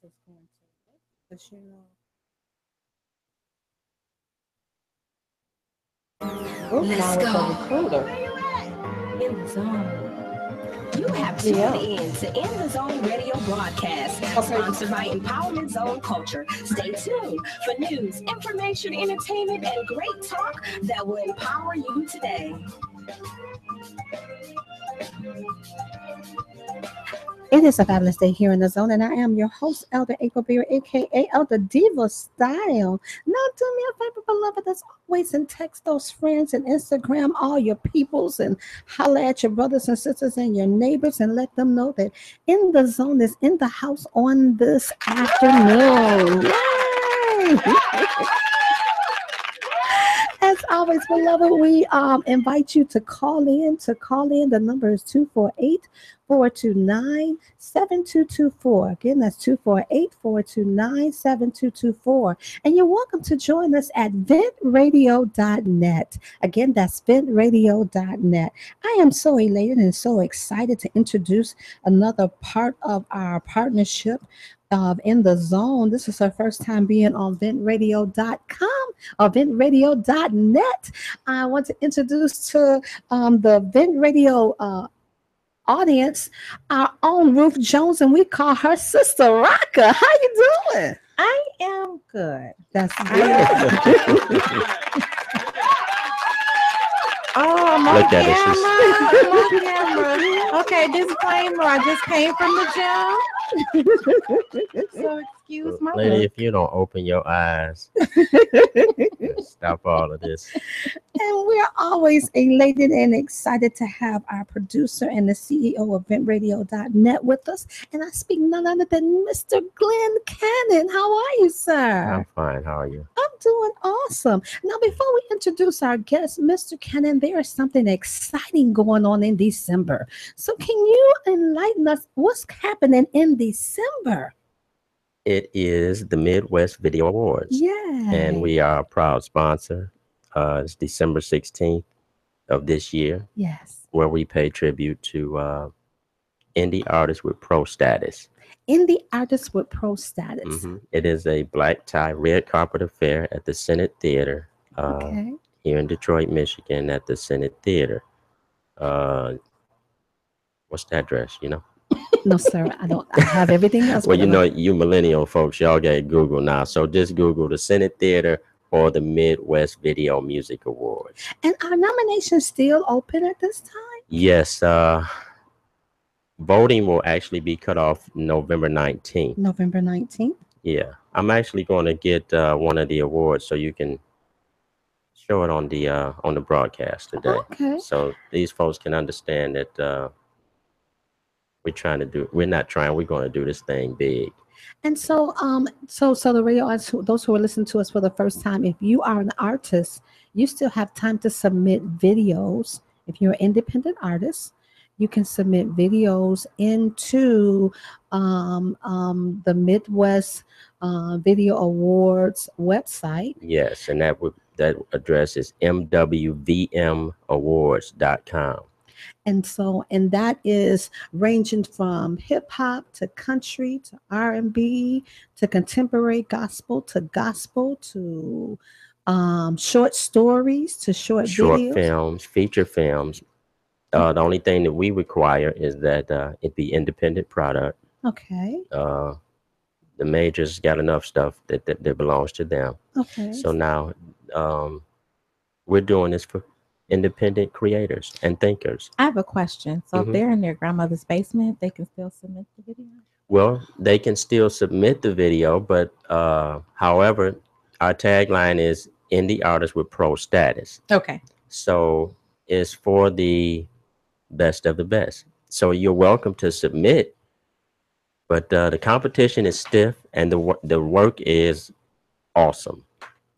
is going to work because Let's now it's a go. recruiter. In the zone. You have tuned in to In the Zone radio broadcast, sponsored by Empowerment Zone Culture. Stay tuned for news, information, entertainment, and great talk that will empower you today. It is a fabulous day here in the zone, and I am your host, Elder April Beer, aka Elder Diva Style. Now, do me a favor, beloved, as always, and text those friends and Instagram all your peoples and holla at your brothers and sisters and your neighbors and let them know that In the Zone is in the house on this afternoon. Yay! As always, beloved, we invite you to call in. To call in, the number is 248-429-7224. Again, that's 248-429-7224. And you're welcome to join us at ventradio.net. Again, that's ventradio.net. I am so elated and so excited to introduce another part of our partnership of In the Zone. This is her first time being on ventradio.com or ventradio.net. I want to introduce to the Vent Radio audience our own Ruth Jones, and we call her Sister Rocka. How you doing? I am good. That's good. Oh, I'm Look on at camera. I'm on camera. Okay, disclaimer. I just came from the gym. So excuse my Lady, look. if you don't open your eyes, stop all of this. And we're always elated and excited to have our producer and the CEO of ventradio.net with us. And I speak none other than Mr. Glenn Cannon. How are you, sir? I'm fine. How are you? I'm doing awesome. Now, before we introduce our guest, Mr. Cannon, there is something exciting going on in December. So, can you enlighten us what's happening in December? It is the Midwest Video Awards. Yeah. And we are a proud sponsor. It's December 16th of this year, Yes. where we pay tribute to indie artists with pro status. Indie artists with pro status. It is a black tie, red carpet affair at the Senate Theater Okay. here in Detroit, Michigan, at the Senate Theater. What's the address, you know? No, sir, I don't. I have everything else. Well, but you I know, don't- you millennial folks, y'all got Google now. So just Google the Senate Theater or the Midwest Video Music Awards. And our nominations still open at this time? Yes, voting will actually be cut off November 19th. November 19th. Yeah, I'm actually going to get one of the awards so you can show it on the broadcast today. Okay. So these folks can understand that we're going to do this thing big. And so, so the radio artists, those who are listening to us for the first time, if you are an artist, you still have time to submit videos. If you're an independent artist, you can submit videos into the Midwest Video Awards website. Yes, and that address is mwvmawards.com. And so, and that is ranging from hip hop to country to R&B to contemporary gospel to short stories to short videos. Films, feature films. The only thing that we require is that it be independent product. Okay. The majors got enough stuff that belongs to them. Okay. So now we're doing this for independent creators and thinkers. I have a question. So if they're in their grandmother's basement, they can still submit the video? Well, they can still submit the video, but however, our tagline is indie artists with pro status. Okay. So it's for the best of the best. So you're welcome to submit, but the competition is stiff and the work is awesome.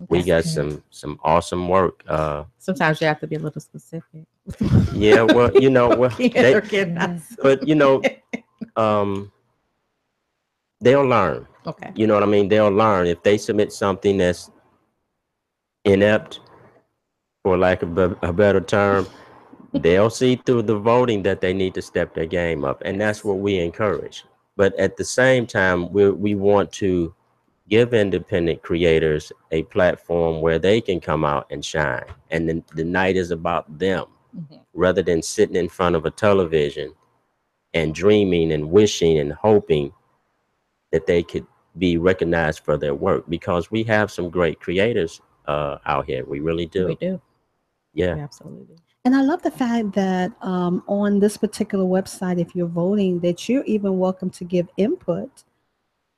We got some awesome work. Sometimes you have to be a little specific. Yeah, well, you know, well, but you know, they'll learn. Okay. You know what I mean? They'll learn if they submit something that's inept, for lack of a better term. They'll see through the voting that they need to step their game up, and that's what we encourage. But at the same time, we want to give independent creators a platform where they can come out and shine. And then the night is about them rather than sitting in front of a television and dreaming and wishing and hoping that they could be recognized for their work, because we have some great creators out here. We really do. We do. Yeah. We absolutely do. And I love the fact that on this particular website, if you're voting, that you're even welcome to give input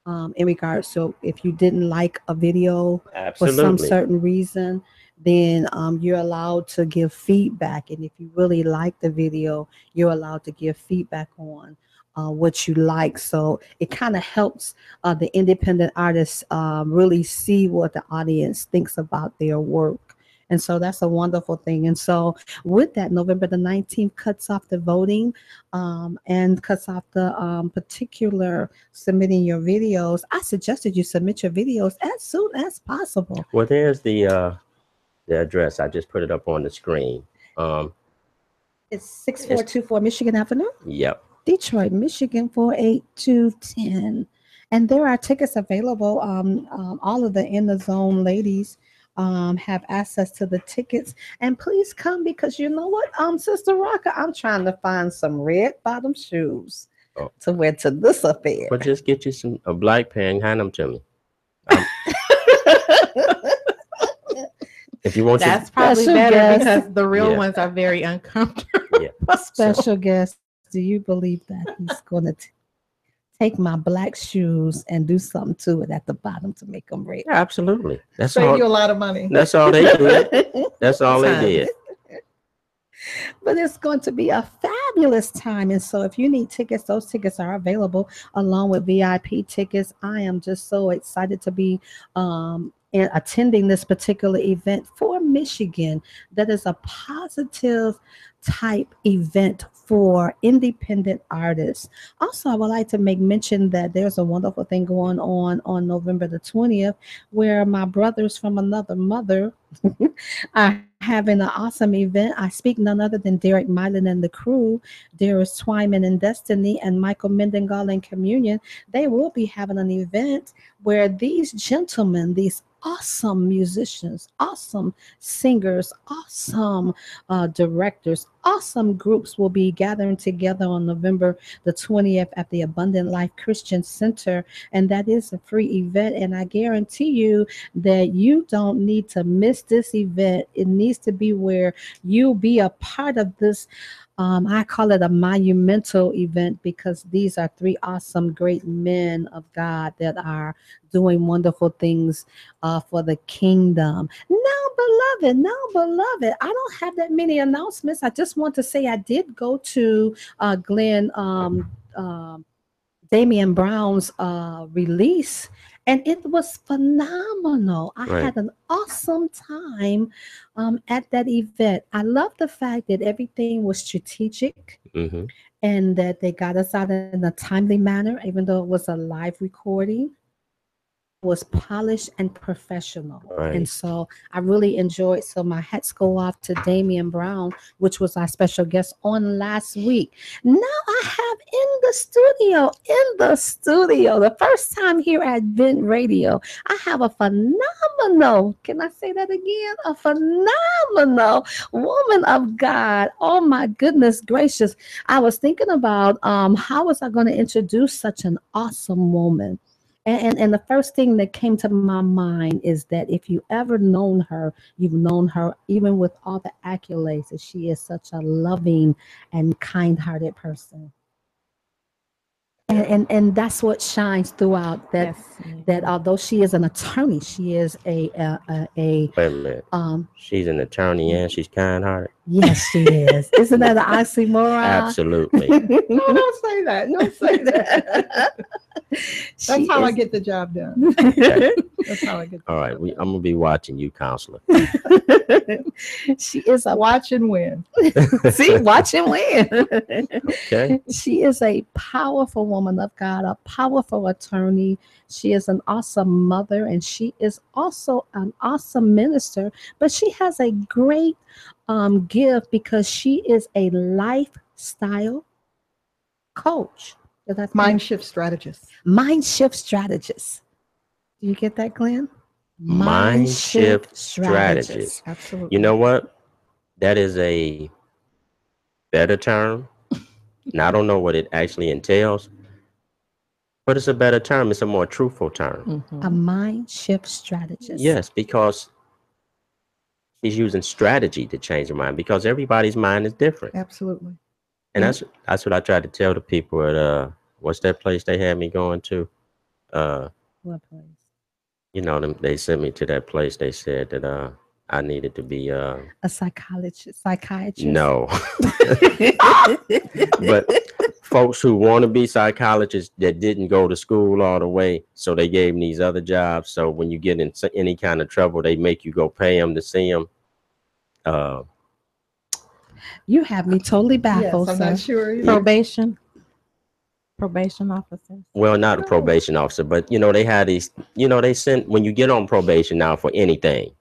in regards. So if you didn't like a video for some Absolutely. certain reason, then you're allowed to give feedback. And if you really like the video, you're allowed to give feedback on what you like. So it kind of helps the independent artists really see what the audience thinks about their work. And so that's a wonderful thing. And so with that, November the 19th cuts off the voting and cuts off the particular submitting your videos. I suggested you submit your videos as soon as possible. Well, there's the address. I just put it up on the screen. It's 6424 Michigan Avenue, Yep. Detroit, Michigan 48210. And there are tickets available. All of the In the Zone ladies have access to the tickets. And please come, because you know what, Sister Rocka, I'm trying to find some red bottom shoes to wear to this affair. But just get you a black pair and hand them to me. If you want That's to. probably Special better guest. because the real Yeah. ones are very uncomfortable. Yeah. Special guest, do you believe that he's going to take my black shoes and do something to it at the bottom to make them red? Yeah, absolutely. That's Save you a all. lot of money. That's all they did. That's all they did. But it's going to be a fabulous time. And so if you need tickets, those tickets are available along with VIP tickets. I am just so excited to be attending this particular event for Michigan. That is a positive type event for independent artists. Also, I would like to make mention that there's a wonderful thing going on November the 20th, where my brothers from another mother are having an awesome event. I speak none other than Derek Mylan and the crew, Darius Twyman and Destiny, and Michael Mendengal and Communion. They will be having an event where these gentlemen, these awesome musicians, awesome singers, awesome directors, awesome groups will be gathering together on November the 20th at the Abundant Life Christian Center. And that is a free event. And I guarantee you that you don't need to miss this event. It needs to be where you'll be a part of this. I call it a monumental event, because these are three awesome, great men of God that are doing wonderful things for the kingdom. Now, beloved, I don't have that many announcements. I just want to say I did go to Glenn Damian Brown's release, and it was phenomenal. I Right. had an awesome time at that event. I love the fact that everything was strategic Hmm. and that they got us out in a timely manner, even though it was a live recording. Was polished and professional. Right. And so I really enjoyed. So my hats go off to Damian Brown, which was our special guest on last week. Now I have in the studio, the first time here at Vent Radio, I have a phenomenal, can I say that again? A phenomenal woman of God. Oh my goodness gracious. I was thinking about how was I going to introduce such an awesome woman? And the first thing that came to my mind is that if you ever known her, you've known her even with all the accolades, that she is such a loving and kind-hearted person. And that's what shines throughout, that Yes. that although she is an attorney, she is a Wait a minute. She's an attorney and she's kind-hearted. yes, she is. Isn't that an oxymoron? Absolutely. No, don't say that. Don't say that. That's how I get the job done. That's how I get. All right. I'm gonna be watching you, counselor. She is a Watch and win. see, watch and win. Okay. She is a powerful woman of God, a powerful attorney. She is an awesome mother, and she is also an awesome minister. But she has a great gift, because she is a lifestyle coach. Mind shift strategist. Mind shift strategist. Do you get that, Glenn? Mind shift strategist. Absolutely. You know what? That is a better term. Now, I don't know what it actually entails, but it's a better term. It's a more truthful term. A mind shift strategist. Yes, because she's using strategy to change her mind, because everybody's mind is different. Absolutely. And that's what I try to tell the people at what's that place they had me going to? What place? You know, they sent me to that place. They said that I needed to be A psychiatrist. no. But folks who want to be psychologists that didn't go to school all the way, so they gave them these other jobs. So when you get in any kind of trouble, they make you go pay them to see them. You have me totally baffled. Yes, I'm not sure either. Probation officer. Well, not a probation officer, but they had these. They send when you get on probation now for anything.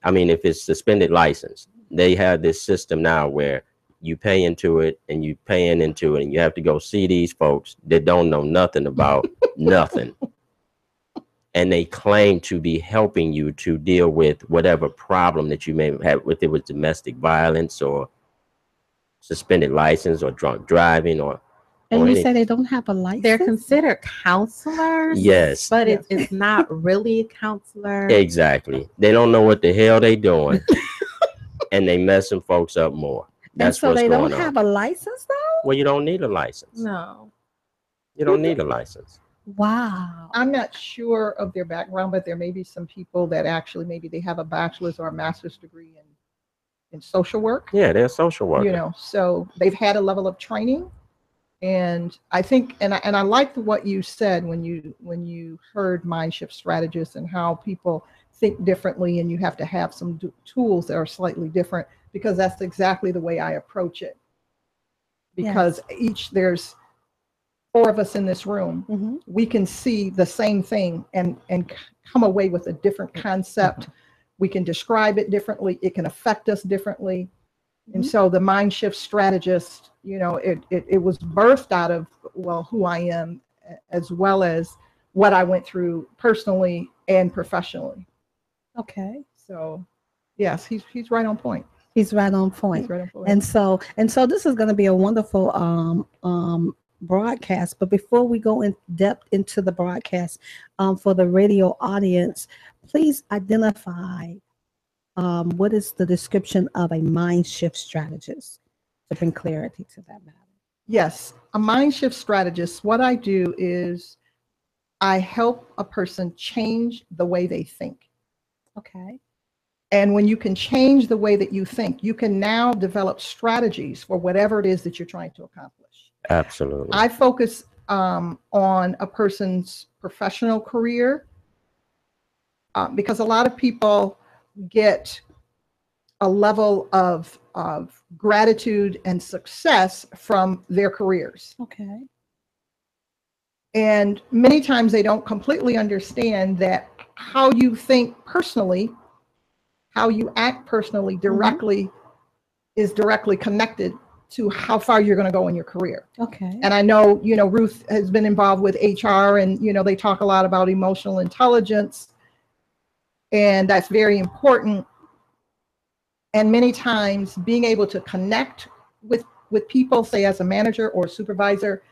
I mean, if it's suspended license, they have this system now where you pay into it and you paying into it, and you have to go see these folks that don't know nothing about nothing. And they claim to be helping you to deal with whatever problem that you may have, if it was domestic violence or suspended license or drunk driving or And you say they don't have a license? They're considered counselors. Yes. But it's not really a counselor. Exactly. They don't know what the hell they doing. And they messing folks up more. That's so what's they going don't on. have a license though? Well, you don't need a license. No. You don't need a license. Wow. I'm not sure of their background, but there may be some people that actually maybe they have a bachelor's or a master's degree in social work. Yeah, they're social workers. So they've had a level of training. And I think, and I liked what you said when you heard mind shift strategists and how people think differently, and you have to have some tools that are slightly different, because that's exactly the way I approach it. Because there's 4 of us in this room, Mm-hmm. we can see the same thing and come away with a different concept. Mm-hmm. We can describe it differently. It can affect us differently. Mm-hmm. And so the mind shift strategist, it was birthed out of, who I am, as well as what I went through personally and professionally. Okay. So yes, he's right on point. He's right on point. He's right on point. And so this is going to be a wonderful broadcast. But before we go in depth into the broadcast, for the radio audience, please identify what is the description of a mind shift strategist to bring clarity to that matter. Yes, a mind shift strategist, what I do is I help a person change the way they think. Okay. And when you can change the way that you think, you can now develop strategies for whatever it is that you're trying to accomplish. Absolutely. I focus on a person's professional career because a lot of people get a level of gratitude and success from their careers. Okay. And many times they don't completely understand that how you think personally, how you act personally directly is directly connected to how far you're going to go in your career. Okay. And I know, Ruth has been involved with HR, and, they talk a lot about emotional intelligence, and that's very important. And many times being able to connect with people, say as a manager or supervisor,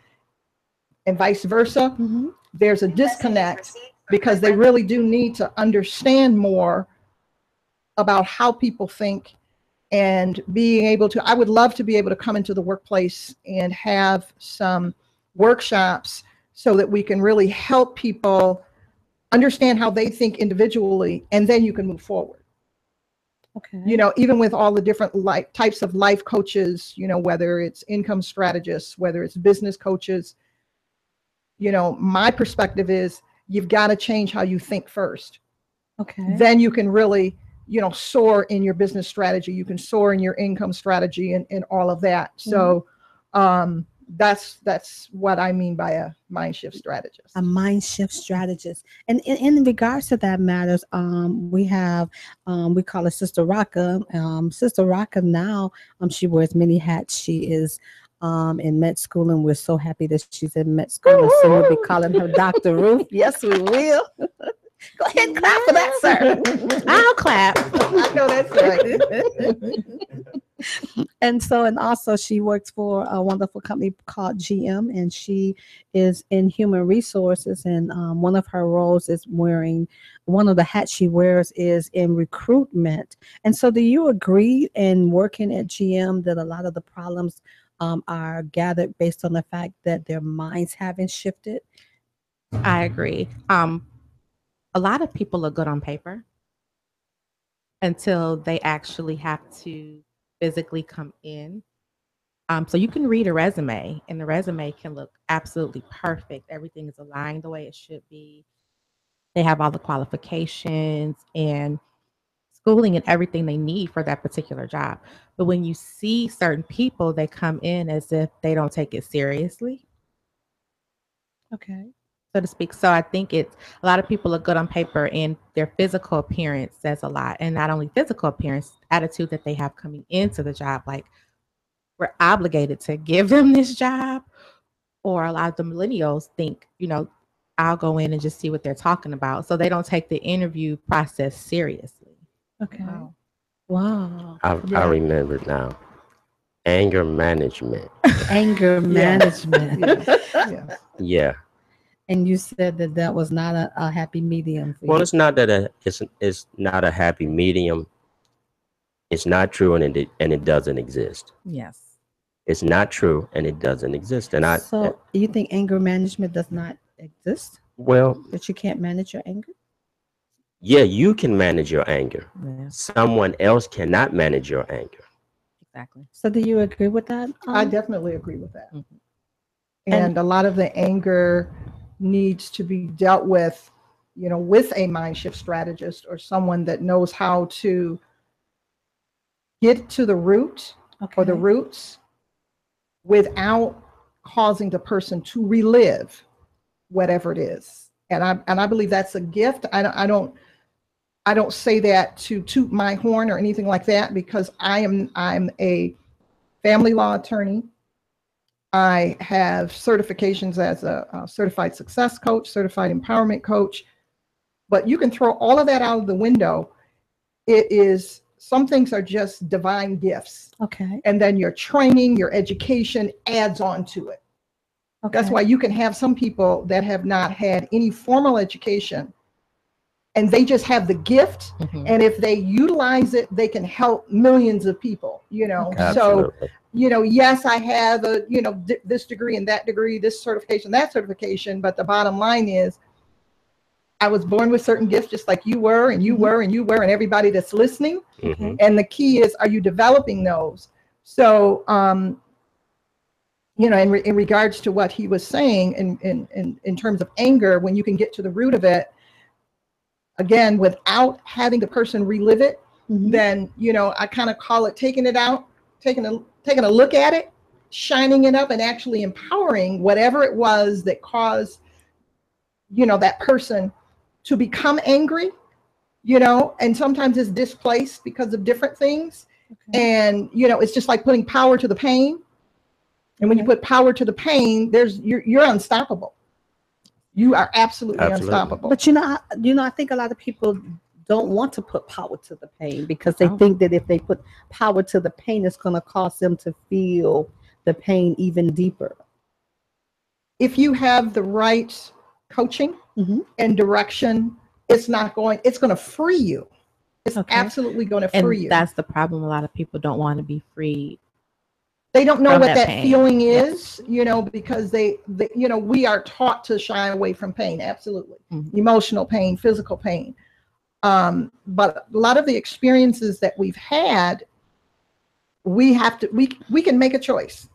and vice versa, there's a disconnect because they really do need to understand more about how people think, and being able to, I would love to be able to come into the workplace and have some workshops so that we can really help people understand how they think individually, and then you can move forward. Okay. Even with all the different types of life coaches, whether it's income strategists, whether it's business coaches, my perspective is you've got to change how you think first. Okay. Then you can really, soar in your business strategy. You can soar in your income strategy and all of that. So that's what I mean by a mind shift strategist. A mind shift strategist. And in regards to that matters, we have, we call her Sister Rocka. Sister Rocka now, she wears many hats. She is in med school, and we're so happy that she's in med school. And soon we'll be calling her Dr. Ruth. Yes, we will. Go ahead and clap for that, sir. I'll clap. I know that's right. And so, and also she works for a wonderful company called GM, and she is in human resources. And one of her roles is one of the hats she wears is in recruitment. And so do you agree in working at GM that a lot of the problems are gathered based on the fact that their minds haven't shifted? I agree. A lot of people are good on paper until they actually have to physically come in. So you can read a resume, and the resume can look absolutely perfect. Everything is aligned the way it should be. They have all the qualifications and schooling and everything they need for that particular job. But when you see certain people, they come in as if they don't take it seriously, Okay. so to speak. So I think it's a lot of people are good on paper, and their physical appearance says a lot. And not only physical appearance, attitude that they have coming into the job, like we're obligated to give them this job. Or a lot of the millennials think, I'll go in and just see what they're talking about. So they don't take the interview process seriously. Okay. Wow. Wow. I remember now. Anger management. Anger management. Yeah. Yeah. And you said that was not a happy medium for Well, you. it's not that it's not a happy medium. It's not true, and it doesn't exist. Yes. It's not true, and it doesn't exist. And So you think anger management does not exist? well, That you can't manage your anger? yeah, you can manage your anger. Yeah, Someone else cannot manage your anger. exactly. So do you agree with that? I definitely agree with that. Mhm. And a lot of the anger needs to be dealt with, with a mind shift strategist or someone that knows how to get to the root or the Okay. roots without causing the person to relive whatever it is. And I believe that's a gift. I don't say that to toot my horn or anything like that, because I'm a family law attorney. I have certifications as a certified success coach, certified empowerment coach, but you can throw all of that out of the window. Some things are just divine gifts. Okay. And then your training, your education adds on to it. Okay. That's why you can have some people that have not had any formal education, and they just have the gift. Mhm. And if they utilize it, they can help millions of people, So, Absolutely. yes, I have this degree and that degree, this certification, that certification. But the bottom line is, I was born with certain gifts, just like you were, and you were, and you were, and everybody that's listening. Mhm. And the key is, are you developing those? So, in regards to what he was saying in terms of anger, when you can get to the root of it, again, without having the person relive it, Mhm. then, I kind of call it taking it out, taking a look at it, shining it up, and actually empowering whatever it was that caused, that person to become angry, and sometimes it's displaced because of different things. Okay. And, it's just like putting power to the pain. And when you put power to the pain, you're unstoppable. You are absolutely unstoppable. But I think a lot of people don't want to put power to the pain because they Oh. think that if they put power to the pain, it's going to cause them to feel the pain even deeper. If you have the right coaching Mhm. and direction, it's going to free you. It's Okay. absolutely going to And free you. that's the problem. A lot of people don't want to be freed. They don't know from what that that pain. feeling Yeah. is, because they, we are taught to shy away from pain. Absolutely. Mhm. Emotional pain, physical pain. But a lot of the experiences that we've had, we can make a choice.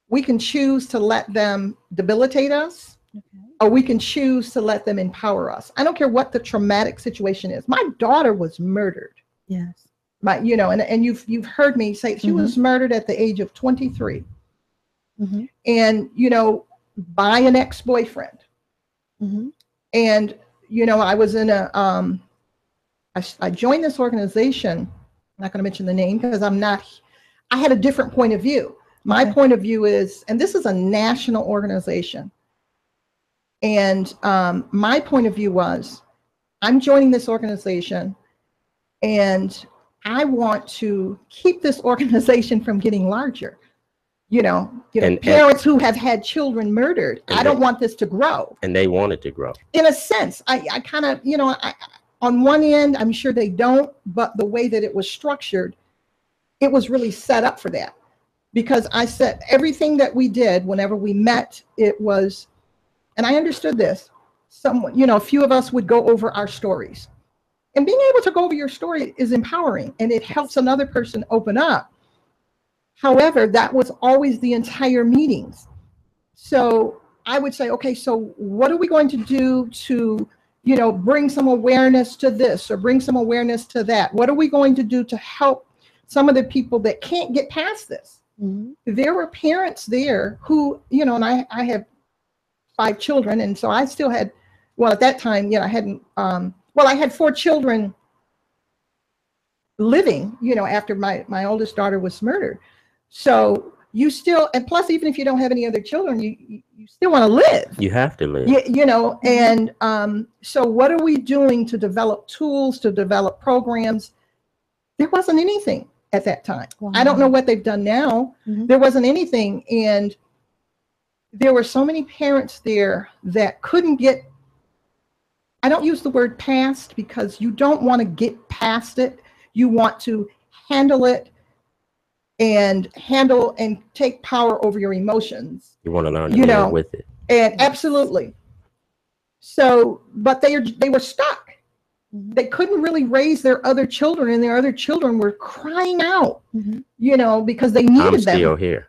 We can choose to let them debilitate us, Okay. or we can choose to let them empower us. I don't care what the traumatic situation is. My daughter was murdered. Yes. And you've heard me say she Mhm. was murdered at the age of 23, Mhm. and by an ex-boyfriend. Mhm. And I was in I joined this organization. I'm not going to mention the name because I had a different point of view. My point of view is, and this is a national organization, and my point of view was, I'm joining this organization, and I want to keep this organization from getting larger. Parents who have had children murdered. I don't want this to grow. And they want it to grow. In a sense, I kind of, on one end, I'm sure they don't, but the way that it was structured, it was really set up for that. Because I said everything that we did whenever we met, it was, and I understood this, a few of us would go over our stories. And being able to go over your story is empowering, and it helps another person open up. However, that was always the entire meetings. So I would say, okay, so what are we going to do to, bring some awareness to this or bring some awareness to that? What are we going to do to help some of the people that can't get past this? Mm-hmm. There were parents there who, and I have 5 children. And so I still had, at that time, I hadn't, I had 4 children living, after my oldest daughter was murdered. So you still, and plus, even if you don't have any other children, you still want to live. You have to live. And so what are we doing to develop tools, to develop programs? There wasn't anything at that time. Wow. I don't know what they've done now. Mm-hmm. There wasn't anything. And there were so many parents there that couldn't get, I don't use the word past because you don't want to get past it. You want to handle it and take power over your emotions. You want to learn to live with it. And absolutely. So, but they were stuck. They couldn't really raise their other children, and their other children were crying out, because they needed them. I'm still here.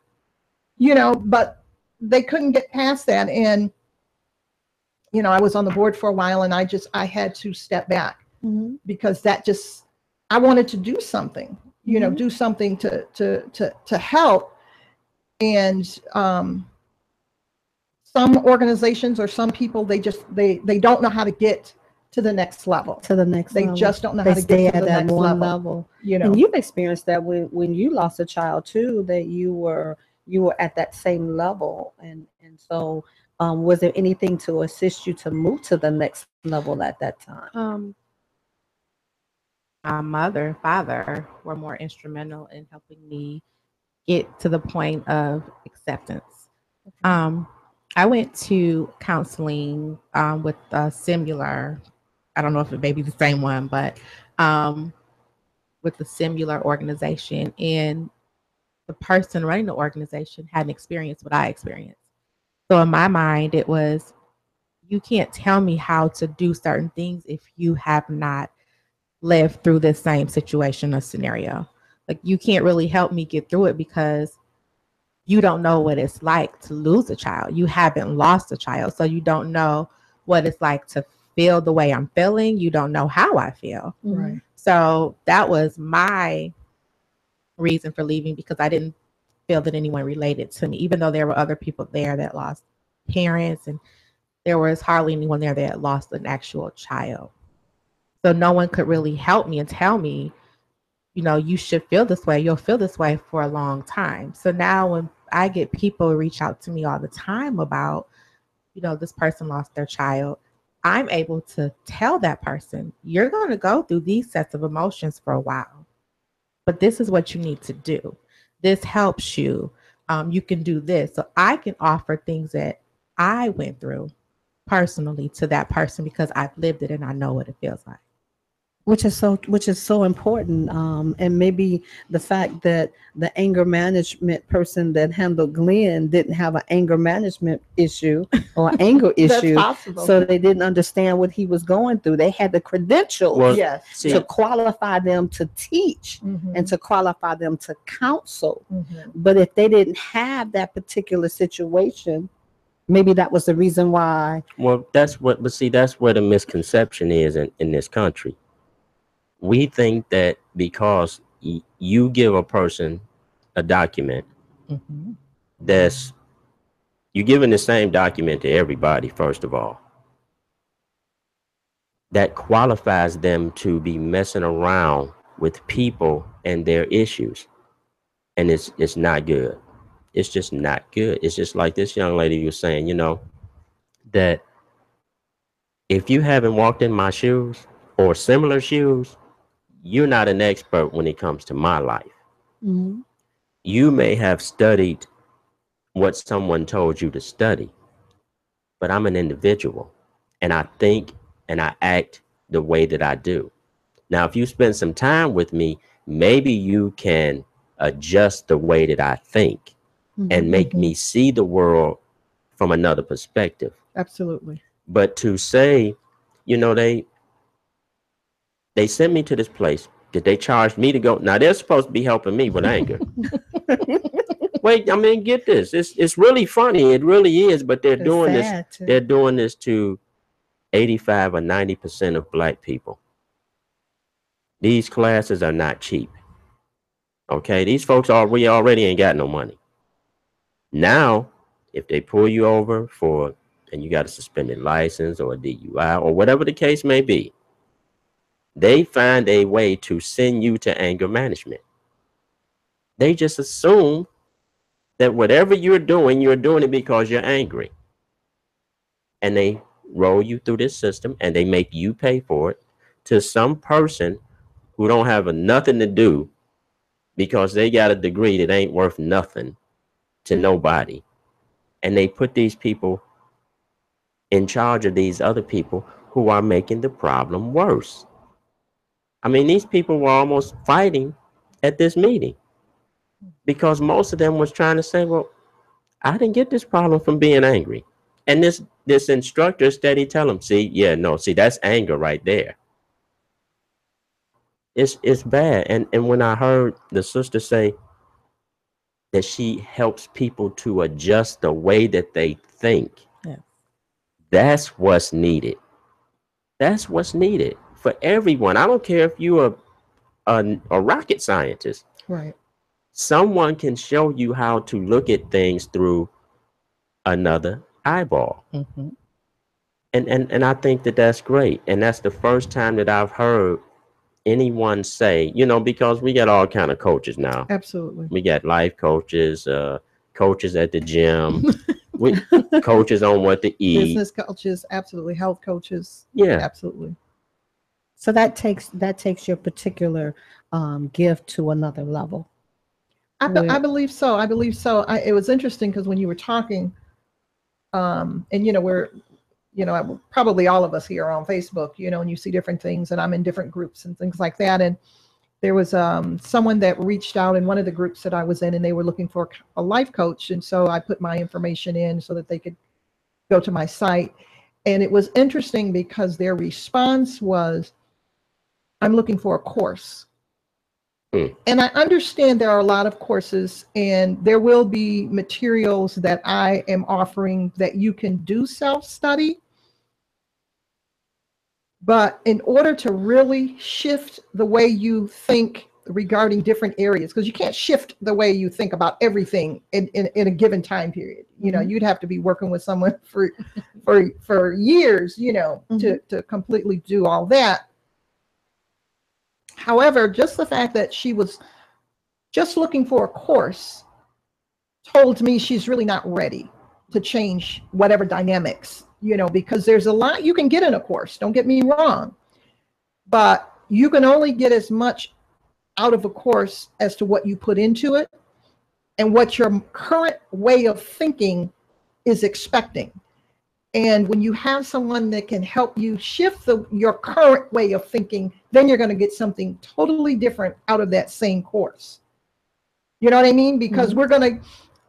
But they couldn't get past that. And, I was on the board for a while, and I had to step back because I wanted to do something. Do something to help. And some organizations or some people, they don't know how to get to the next level. They just don't know how to get to the next level. And you've experienced that when you lost a child too, that you were at that same level. And so was there anything to assist you to move to the next level at that time? My mother and father were more instrumental in helping me get to the point of acceptance. I went to counseling with Similar. I don't know if it may be the same one, but with the Similar organization. And the person running the organization hadn't experienced what I experienced. So in my mind, it was, you can't tell me how to do certain things if you have not lived through this same situation or scenario. Like, you can't really help me get through it because you don't know what it's like to lose a child. You haven't lost a child, so you don't know what it's like to feel the way I'm feeling. You don't know how I feel. Right. So that was my reason for leaving, because I didn't feel that anyone related to me, even though there were other people there that lost parents, and there was hardly anyone there that lost an actual child. So no one could really help me and tell me, you should feel this way. You'll feel this way for a long time. So now when I get people reach out to me all the time about, this person lost their child, I'm able to tell that person, you're going to go through these sets of emotions for a while, but this is what you need to do. This helps you. You can do this. So I can offer things that I went through personally to that person because I've lived it and I know what it feels like. Which is so important. And maybe the fact that the anger management person that handled Glenn didn't have an anger management issue or anger issue. So they didn't understand what he was going through. They had the credentials to qualify them to teach and to qualify them to counsel. But if they didn't have that particular situation, maybe that was the reason why. Well, that's where the misconception is in this country. We think that because you give a person a document, you're giving the same document to everybody, first of all. That qualifies them to be messing around with people and their issues. And it's not good. it's just not good. It's just like this young lady was saying, that if you haven't walked in my shoes or similar shoes, you're not an expert when it comes to my life. Mhm. You may have studied what someone told you to study, but I'm an individual and I think and I act the way that I do. Now, if you spend some time with me, maybe you can adjust the way that I think and make me see the world from another perspective. Absolutely. But to say, they sent me to this place that they charged me to go. Now they're supposed to be helping me with anger. Wait, I mean, get this. It's really funny. It really is. But they're doing this. They're doing this to 85 or 90% of Black people. These classes are not cheap. Okay, these folks we already ain't got no money. Now, if they pull you over and you got a suspended license or a DUI or whatever the case may be, they find a way to send you to anger management. They just assume that whatever you're doing it because you're angry. And they roll you through this system and they make you pay for it to some person who don't have nothing to do because they got a degree that ain't worth nothing to nobody. And they put these people in charge of these other people who are making the problem worse. I mean, these people were almost fighting at this meeting because most of them was trying to say, well, I didn't get this problem from being angry. And this instructor steady tell them, see, that's anger right there. It's bad. And when I heard the sister say that she helps people to adjust the way that they think, that's what's needed. That's what's needed for everyone. I don't care if you're a rocket scientist. Right. Someone can show you how to look at things through another eyeball. Mm-hmm. And I think that that's great. And that's the first time that I've heard anyone say, because we got all kind of coaches now. Absolutely. We got life coaches, coaches at the gym, coaches on what to eat. Business coaches, absolutely. Health coaches. Yeah. Absolutely. So that takes your particular gift to another level. I believe so. I believe so. It was interesting because when you were talking, and we're, probably all of us here are on Facebook, and you see different things, and I'm in different groups and things like that. And there was someone that reached out in one of the groups that I was in, and they were looking for a life coach. And so I put my information in so that they could go to my site. And it was interesting because their response was, I'm looking for a course. And I understand there are a lot of courses and there will be materials that I am offering that you can do self-study. But in order to really shift the way you think regarding different areas, because you can't shift the way you think about everything in a given time period. You'd have to be working with someone for years, to completely do all that. However, just the fact that she was just looking for a course told me she's really not ready to change whatever dynamics, because there's a lot you can get in a course. Don't get me wrong, but you can only get as much out of a course as to what you put into it and what your current way of thinking is expecting. And when you have someone that can help you shift your current way of thinking, then you're going to get something totally different out of that same course. You know what I mean? Because we're going to,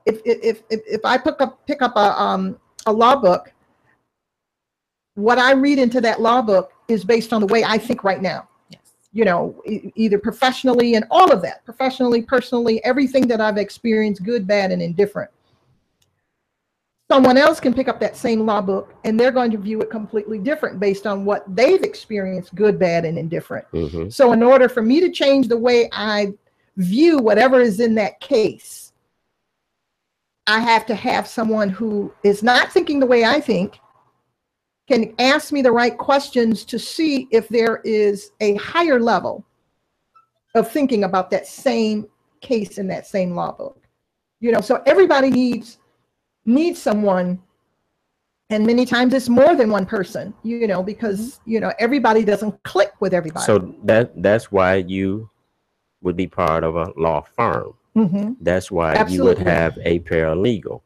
if I pick up a law book, what I read into that law book is based on the way I think right now. Yes. Either professionally and all of that, professionally, personally, everything that I've experienced, good, bad, and indifferent. Someone else can pick up that same law book and they're going to view it completely different based on what they've experienced, good, bad, and indifferent. Mm-hmm. So in order for me to change the way I view whatever is in that case, I have to have someone who is not thinking the way I think, can ask me the right questions to see if there is a higher level of thinking about that same case in that same law book. You know, so everybody needs someone. And many times it's more than one person, you know, because, you know, everybody doesn't click with everybody. So that's why you would be part of a law firm. That's why you would have a paralegal,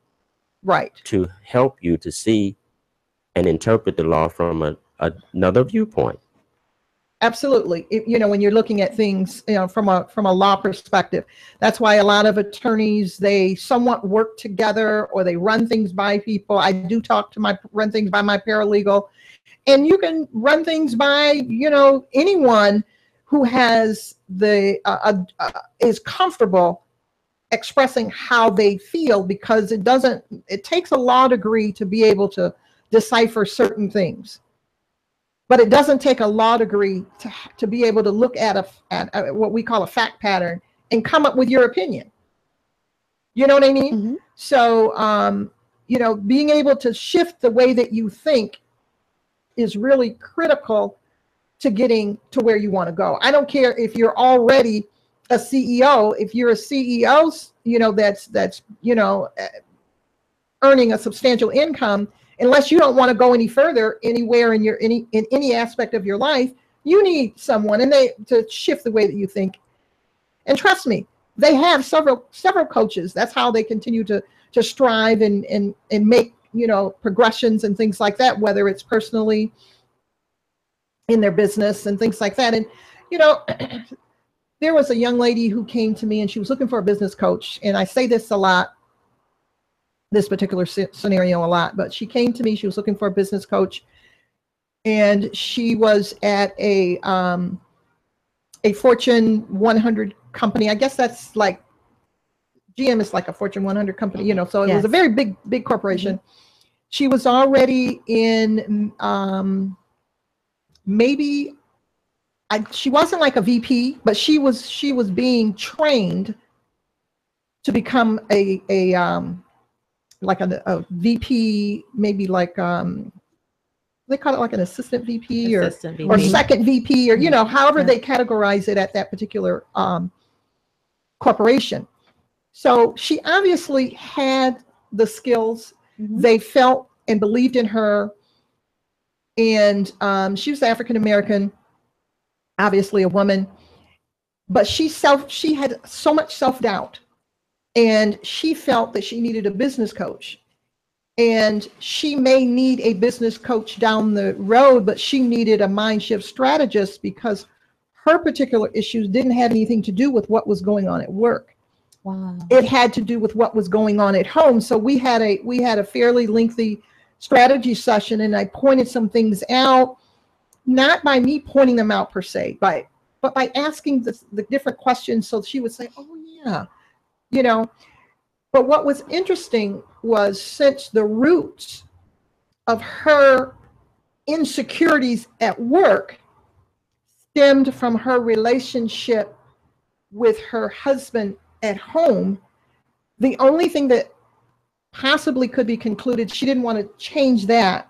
right, to help you to see and interpret the law from another viewpoint. Absolutely. You know, when you're looking at things, you know, from a law perspective, that's why a lot of attorneys, they somewhat work together, or they run things by people. I do run things by my paralegal, and you can run things by, you know, anyone who has is comfortable expressing how they feel, because it takes a law degree to be able to decipher certain things. But it doesn't take a law degree to be able to look at what we call a fact pattern and come up with your opinion. You know what I mean? So, you know, being able to shift the way that you think is really critical to getting to where you want to go. I don't care if you're already a CEO. If you're a CEO, you know, that's you know, earning a substantial income, unless you don't want to go any further anywhere in any aspect of your life, you need someone to shift the way that you think. And trust me, they have several coaches. That's how they continue to strive and make, you know, progressions and things like that, whether it's personally, in their business and things like that. And, you know, there was a young lady who came to me and she was looking for a business coach. And I say this a lot, this particular scenario a lot, but she came to me, she was looking for a business coach, and she was at a Fortune 100 company. I guess that's like, GM is like a Fortune 100 company, you know, so it was a very big corporation. She was already in, she wasn't like a VP, but she was being trained to become a VP, maybe like they call it like an assistant VP, or second VP, or, you know, however they categorize it at that particular corporation. So she obviously had the skills. They felt and believed in her. And she was African American, obviously a woman, but she had so much self-doubt, and she felt that she needed a business coach. And she may need a business coach down the road, but she needed a mind shift strategist, because her particular issues didn't have anything to do with what was going on at work. Wow. It had to do with what was going on at home. So we had a fairly lengthy strategy session, and I pointed some things out, not by me pointing them out per se, but by asking the different questions, so she would say, oh yeah, you know. But what was interesting was, since the roots of her insecurities at work stemmed from her relationship with her husband at home, the only thing that possibly could be concluded, she didn't want to change that,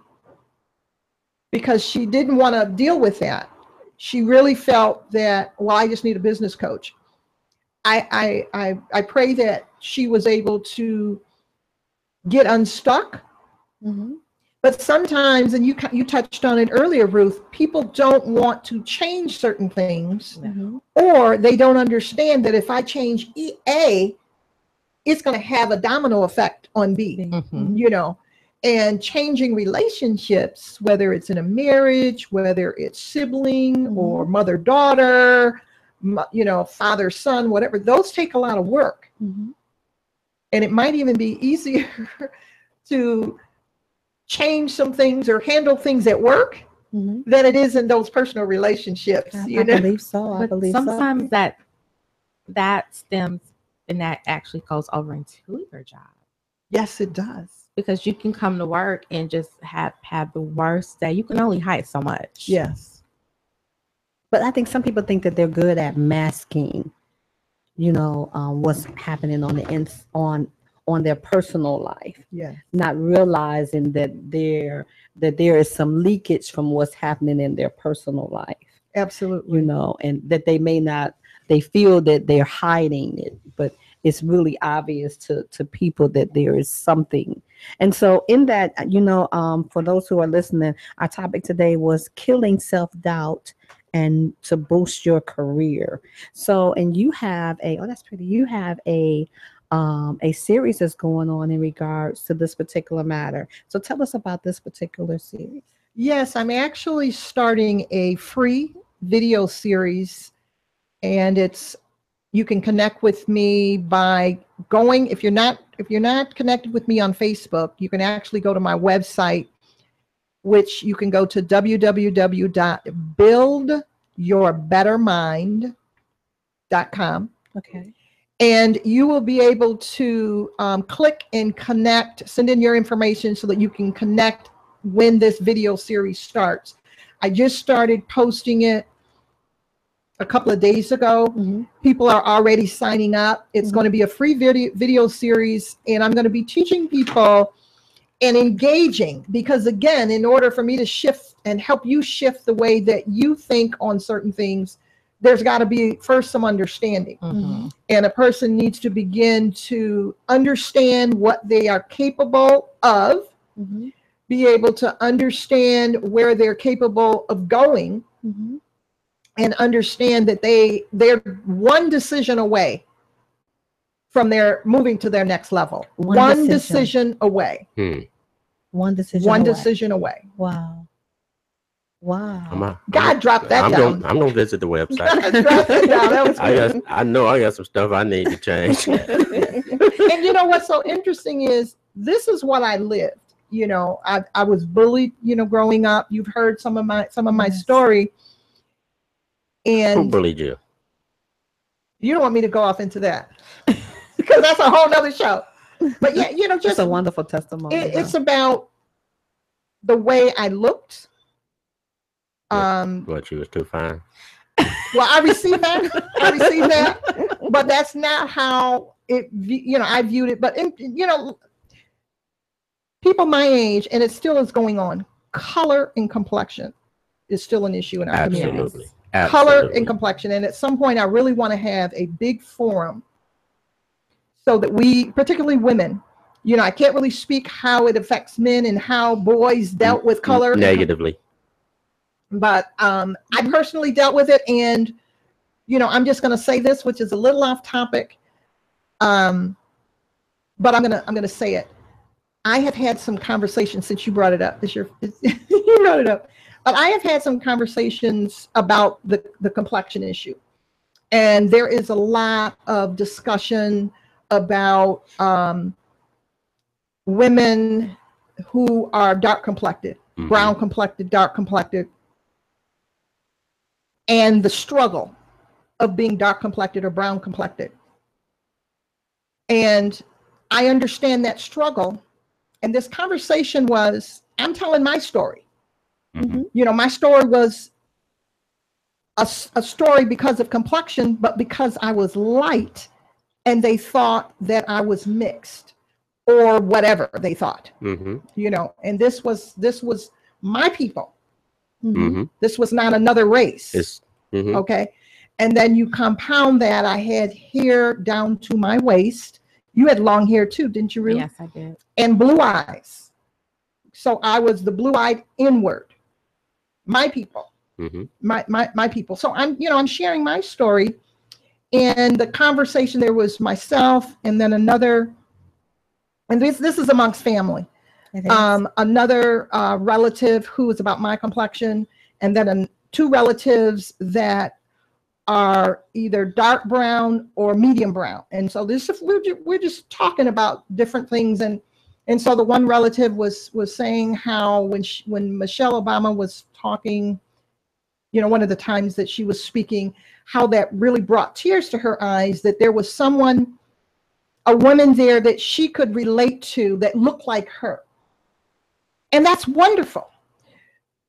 because she didn't want to deal with that. She really felt that, well, I just need a business coach. I pray that she was able to get unstuck. But sometimes, and you touched on it earlier, Ruth, people don't want to change certain things, or they don't understand that if I change A, it's going to have a domino effect on B, you know. And changing relationships, whether it's in a marriage, whether it's sibling or mother-daughter, you know, father-son, whatever, those take a lot of work. And it might even be easier to change some things or handle things at work than it is in those personal relationships. I believe so. I believe sometimes that stems, and that actually goes over into your job. Yes, it does. Because you can come to work and just have the worst day. You can only hide so much. Yes. But I think some people think that they're good at masking, you know, what's happening on their personal life. Yeah. Not realizing that there is some leakage from what's happening in their personal life. Absolutely. You know, and that they feel that they're hiding it, but it's really obvious to people that there is something. And so in that, for those who are listening, our topic today was killing self-doubt and to boost your career. So, and you have that's pretty. You have a series that's going on in regards to this particular matter. So tell us about this particular series. Yes, I'm actually starting a free video series, and you can connect with me by going, if you're not connected with me on Facebook, you can actually go to my website, which you can go to www.buildyourbettermind.com. Okay. And you will be able to click and connect, send in your information so that you can connect when this video series starts. I just started posting it a couple of days ago. Mm-hmm. People are already signing up. It's going to be a free video series, and I'm going to be teaching people and engaging, because again, in order for me to shift and help you shift the way that you think on certain things, there's got to be first some understanding. Mm-hmm. And a person needs to begin to understand what they are capable of, Mm-hmm. be able to understand where they're capable of going, Mm-hmm. and understand that they're one decision away from their moving to their next level. One decision away. One decision One away. decision away. Wow. God, drop that down. I'm gonna visit the website. Drop that down. That was good. I know I got some stuff I need to change. And you know what's so interesting is this is what I lived. I was bullied, growing up. You've heard some of my Yes. story. Who And bullied you? you don't want me to go off into that because that's a whole nother show. But yeah, Just just a wonderful testimony. it's about the way I looked. What, you was too fine? Well, I received that, but that's not how I viewed it. But people my age, and it still is going on, color and complexion is still an issue in our community. Absolutely. Color Absolutely. and complexion. And at some point, I really want to have a big forum so that we, particularly women, I can't really speak how it affects men and how boys dealt with color. Negatively. But I personally dealt with it. And, I'm just going to say this, which is a little off topic. But I'm going to say it. I have had some conversations since you brought it up. You brought it up. But I have had some conversations about the complexion issue. And there is a lot of discussion about women who are dark complected, brown complected, dark complected, and the struggle of being dark complected or brown complected. And I understand that struggle. And this conversation was, I'm telling my story. Mm-hmm. My story was a story because of complexion, but because I was light and they thought that I was mixed or whatever they thought, and this was my people. Mm-hmm. This was not another race. Mm-hmm. Okay. And then you compound that. I had hair down to my waist. You had long hair too, didn't you, Ruth? Yes, I did. And blue eyes. So I was the blue-eyed N-word. My people. Mm-hmm. My people. So I'm sharing my story. And the conversation, there was myself and then another, and this is amongst family. Another relative who was about my complexion, and then two relatives that are either dark brown or medium brown. And so we're just talking about different things. And so the one relative was saying how when Michelle Obama was talking, one of the times that she was speaking, how that really brought tears to her eyes, that there was a woman there that she could relate to that looked like her. And that's wonderful.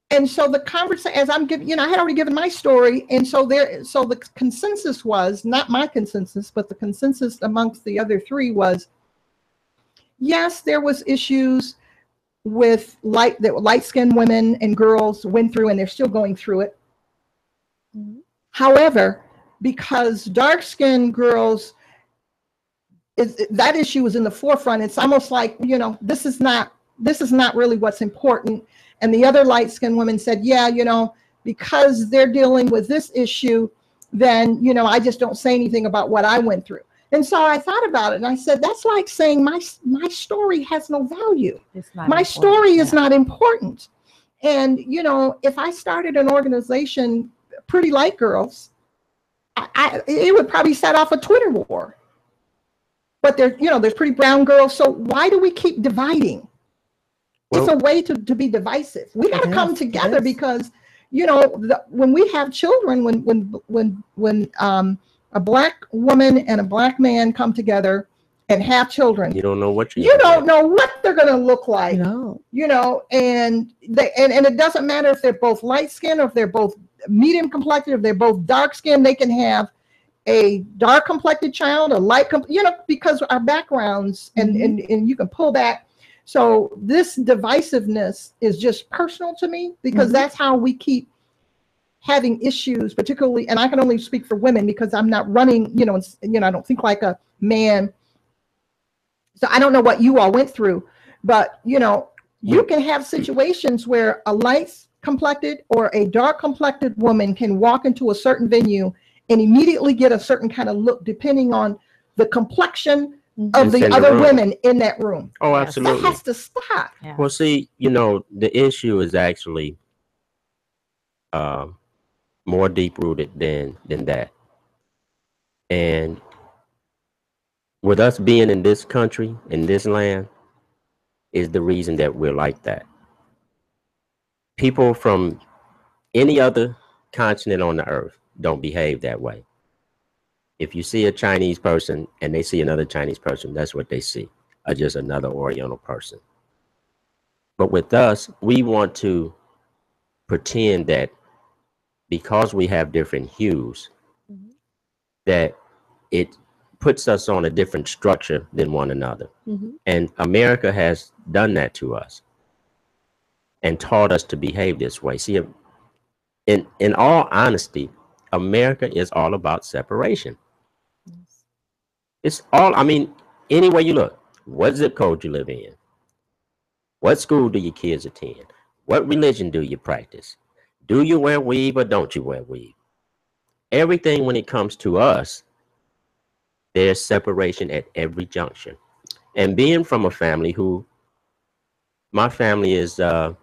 And so the conversation, as I'm giving, I had already given my story. And so the consensus was, not my consensus, but the consensus amongst the other three was, yes, there was issues with light-skinned women and girls went through, and they're still going through it. Mm-hmm. However, because dark-skinned girls that issue is in the forefront. It's almost like, you know, this is not really what's important. And the other light-skinned woman said, yeah, you know, because they're dealing with this issue, then, you know, I just don't say anything about what I went through. And so I thought about it and I said, that's like saying my story has no value. My story is not important. And, you know, if I started an organization, Pretty Light Girls, it would probably set off a Twitter war. But there's, you know, there's Pretty Brown Girls. So why do we keep dividing? Well, it's a way to be divisive. We got to come together because, you know, when we have children, when a black woman and a black man come together and have children, you don't know what you don't know what they're going to look like. No. You know, and it doesn't matter if they're both light skinned or if they're both medium complected, if they're both dark skinned. They can have a dark complected child, a light, you know, because our backgrounds and you can pull back. So this divisiveness is just personal to me because that's how we keep having issues, particularly, and I can only speak for women because I'm not running, you know, I don't think like a man. So I don't know what you all went through, but, you know, you can have situations where a light complected or a dark complected woman can walk into a certain venue and immediately get a certain kind of look depending on the complexion of the other women in that room. Oh, absolutely. That has to stop. Yeah. Well, see, you know, the issue is actually more deep-rooted than that. And with us being in this country, in this land, is the reason that we're like that. People from any other continent on the earth don't behave that way. If you see a Chinese person and they see another Chinese person, that's what they see, just another Oriental person. But with us, we want to pretend that because we have different hues, that it puts us on a different structure than one another. And America has done that to us and taught us to behave this way. See, in all honesty, America is all about separation. It's all, I mean, any way you look, what zip code you live in, what school do your kids attend, what religion do you practice, do you wear weave or don't you wear weave? Everything when it comes to us, there's separation at every junction. And being from a family who, my family is, my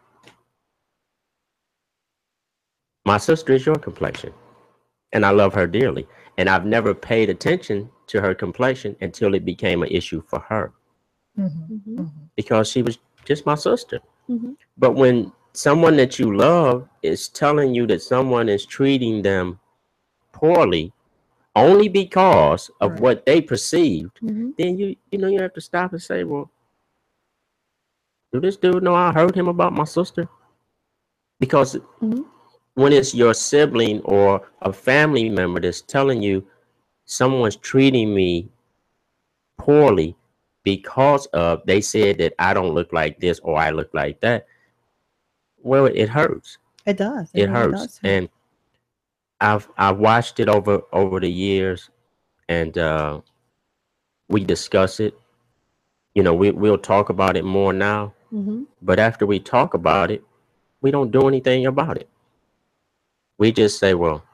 sister is your complexion, and I love her dearly. And I've never paid attention to her complexion until it became an issue for her, because she was just my sister. But when someone that you love is telling you that someone is treating them poorly only because of what they perceived, then you know you have to stop and say, well, do this dude know I heard him about my sister? Because when it's your sibling or a family member that's telling you someone's treating me poorly because of they said that I don't look like this or I look like that, well, it hurts. It does. It hurts. Does. And I've watched it over the years, and we discuss it. You know, we'll talk about it more now. But after we talk about it, we don't do anything about it. We just say, well,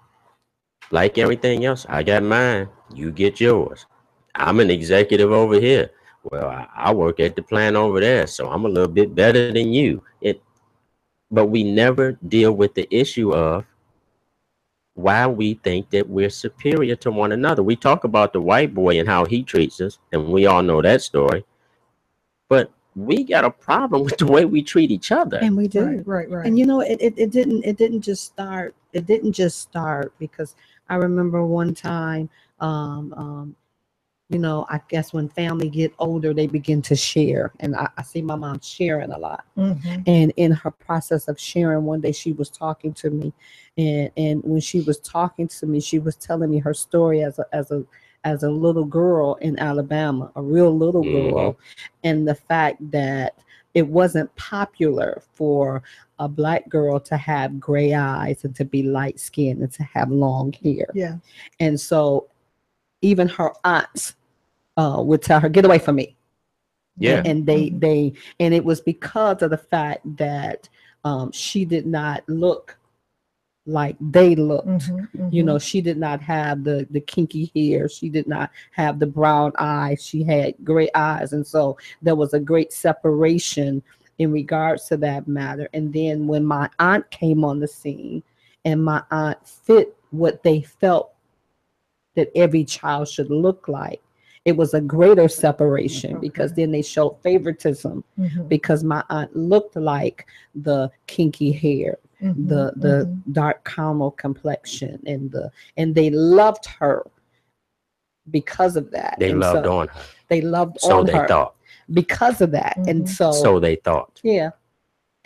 like everything else, I got mine, you get yours. I'm an executive over here. Well, I work at the plant over there, so I'm a little bit better than you. But we never deal with the issue of why we think that we're superior to one another. We talk about the white boy and how he treats us, and we all know that story. But we got a problem with the way we treat each other. And we do. Right. And you know, it didn't just start. It didn't just start because I remember one time, you know, I guess when family get older, they begin to share. And I see my mom sharing a lot. And in her process of sharing, one day she was talking to me, and when she was talking to me, she was telling me her story as a little girl in Alabama, a real little girl, and the fact that it wasn't popular for a Black girl to have gray eyes and to be light skinned and to have long hair. Yeah. And so even her aunts would tell her, "Get away from me." Yeah. And and it was because of the fact that she did not look like they looked. You know, she did not have the kinky hair. She did not have the brown eyes. She had gray eyes. And so there was a great separation in regards to that matter. And then when my aunt came on the scene, and my aunt fit what they felt that every child should look like, it was a greater separation, because then they showed favoritism because my aunt looked like the kinky hair, the dark caramel complexion, and they loved her because of that. They And loved so on her. They loved So on they her thought. because of that. And So they thought. yeah.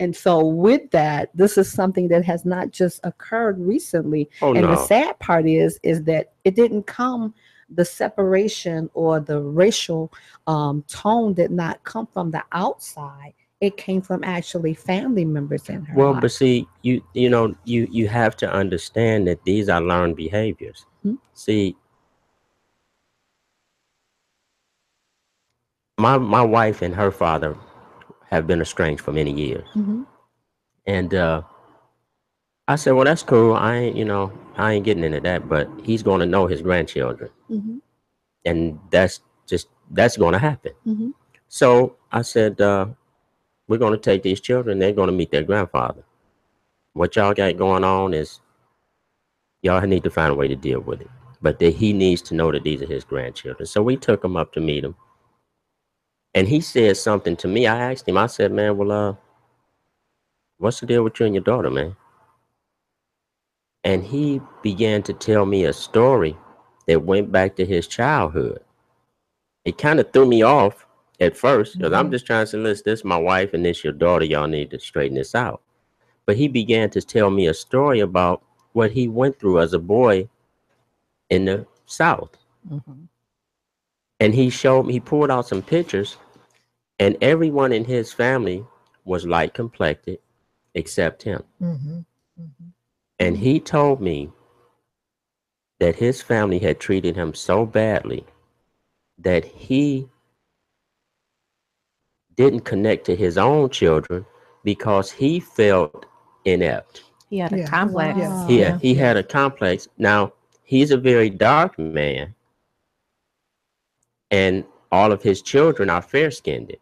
And so with that, this is something that has not just occurred recently. Oh, and no. the sad part is that it didn't come, the separation or the racial tone did not come from the outside. It came from actually family members in her Well, life. but see, you know, you have to understand that these are learned behaviors. See, my wife and her father have been estranged for many years. And I said, well, that's cool. I ain't getting into that, but he's going to know his grandchildren. And that's going to happen. So I said, we're going to take these children. They're going to meet their grandfather. What y'all got going on is y'all need to find a way to deal with it. But he needs to know that these are his grandchildren. So we took him up to meet him. And he said something to me. I asked him, I said, man, well, what's the deal with you and your daughter, man? And he began to tell me a story that went back to his childhood. It kind of threw me off at first, because I'm just trying to say, listen, this is my wife and this your daughter. Y'all need to straighten this out. But he began to tell me a story about what he went through as a boy in the South. And he pulled out some pictures, and everyone in his family was light complected except him. And he told me that his family had treated him so badly that he didn't connect to his own children because he felt inept. He had a complex. Wow. He had a complex. Now, he's a very dark man, and all of his children are fair-skinned.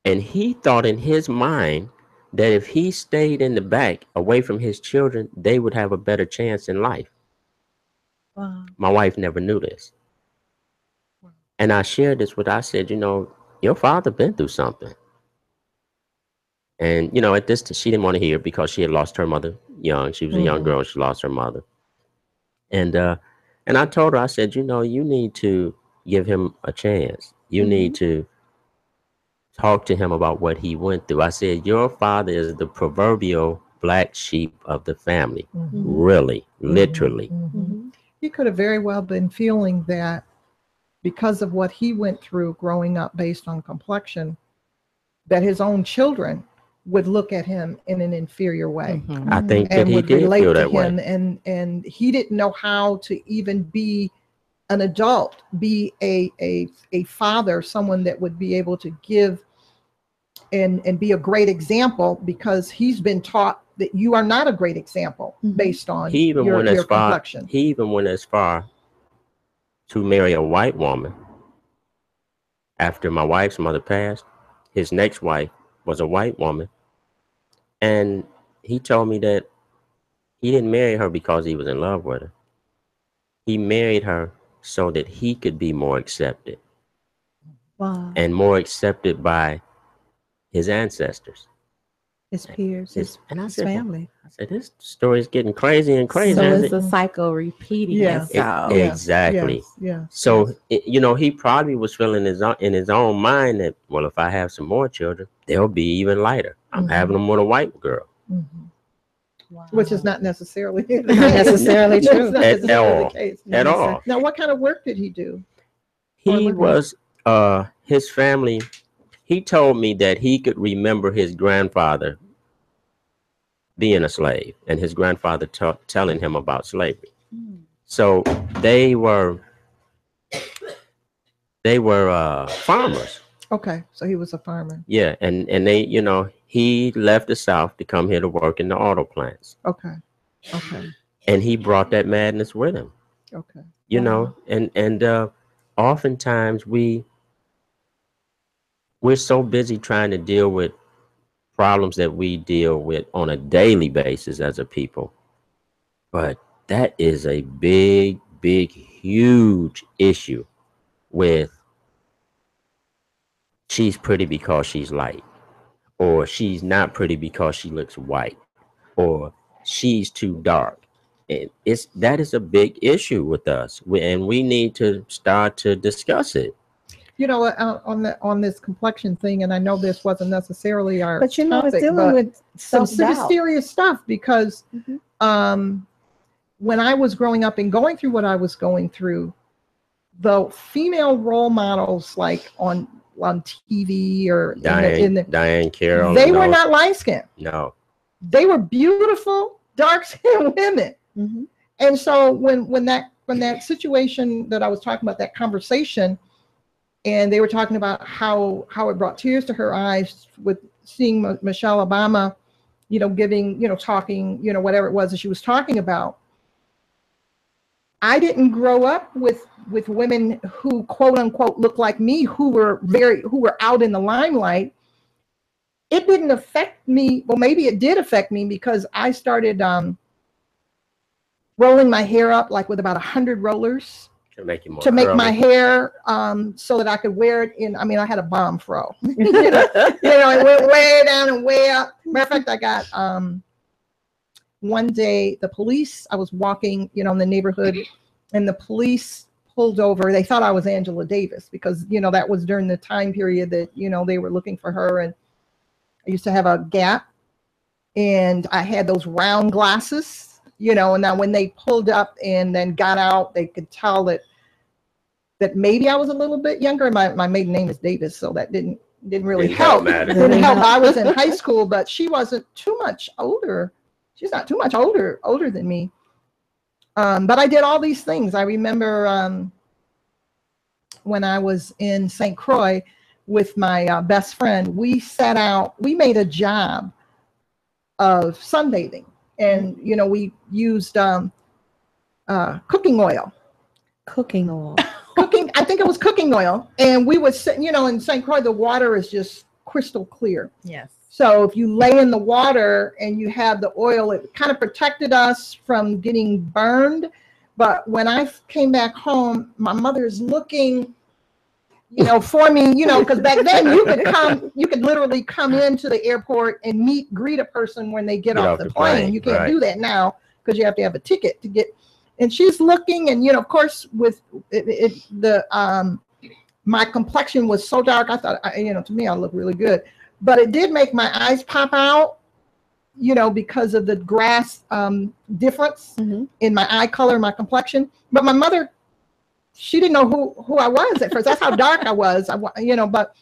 And he thought in his mind that if he stayed in the back away from his children, they would have a better chance in life. Wow. My wife never knew this. And I shared this with her. I said, you know, your father been through something. And, you know, at this, she didn't want to hear it because she had lost her mother young. She was a young girl. She lost her mother. And I told her, I said, you know, you need to give him a chance. You need to talk to him about what he went through. I said, your father is the proverbial black sheep of the family. Really, literally. He could have very well been feeling that because of what he went through growing up based on complexion, that his own children would look at him in an inferior way. I think that And he would did relate feel to that way. him, and he didn't know how to even be an adult, be a father, someone that would be able to give and be a great example, because he's been taught that you are not a great example based on He even your went complexion. He even went as far to marry a white woman. After my wife's mother passed, his next wife was a white woman. And he told me that he didn't marry her because he was in love with her. He married her so that he could be more accepted. Wow. And more accepted by his ancestors. His peers, his family. I said, this story is getting crazy and crazy. So it's a cycle repeating itself. Exactly. Yeah. So, you know, he probably was feeling in his own mind that, well, if I have some more children, they'll be even lighter. I'm having them with a white girl. Wow. Which is not necessarily Not necessarily true. That's At all. the case. At all. Now, what kind of work did he do? He was, his family, he told me that he could remember his grandfather being a slave and his grandfather telling him about slavery. So they were They were farmers. Okay, so he was a farmer. Yeah, and they, he left the South to come here to work in the auto plants, Okay, okay, and he brought that madness with him. okay. And oftentimes we're so busy trying to deal with problems that we deal with on a daily basis as a people, but that is a big, huge issue with she's pretty because she's light, or she's not pretty because she looks white, or she's too dark. And that is a big issue with us, and we need to start to discuss it. On this complexion thing, and I know this wasn't necessarily our But it's topic, dealing with some self-doubt. serious stuff, because when I was growing up and going through what I was going through, the female role models like on TV or Diane Carroll, they were not light skinned. No, they were beautiful dark skinned women. And so when that situation that I was talking about, that conversation, and they were talking about how it brought tears to her eyes with seeing Michelle Obama, giving, talking, whatever it was that she was talking about. I didn't grow up with women who quote unquote look like me, who were out in the limelight. It didn't affect me. Well, maybe it did affect me, because I started rolling my hair up like with about 100 rollers to make it more to make curly. my hair so that I could wear it in. I mean, I had a bomb fro. It went way down and way up. Matter of fact, I got one day the police. I was walking, in the neighborhood, and the police pulled over. They thought I was Angela Davis, because that was during the time period that they were looking for her. And I used to have a Gap, and I had those round glasses, and now when they pulled up and then got out, they could tell that maybe I was a little bit younger. My maiden name is Davis, so that didn't really help. Didn't help. I was in high school, but she wasn't too much older. She's not too much older than me. But I did all these things. I remember when I was in St. Croix with my best friend, we made a job of sunbathing. And, we used cooking oil. I think it was cooking oil. And we would sit, in St. Croix, the water is just crystal clear. Yes. So if you lay in the water and you have the oil, it kind of protected us from getting burned. But when I came back home, my mother's looking, for me, because back then you could literally come into the airport and greet a person when they get off the plane. You can't do that now, because you have to have a ticket to get. And she's looking, and of course, with my complexion was so dark, I thought, to me, I look really good. But it did make my eyes pop out, because of the grass difference in my eye color, my complexion. But my mother, she didn't know who I was at first. That's how dark I was. But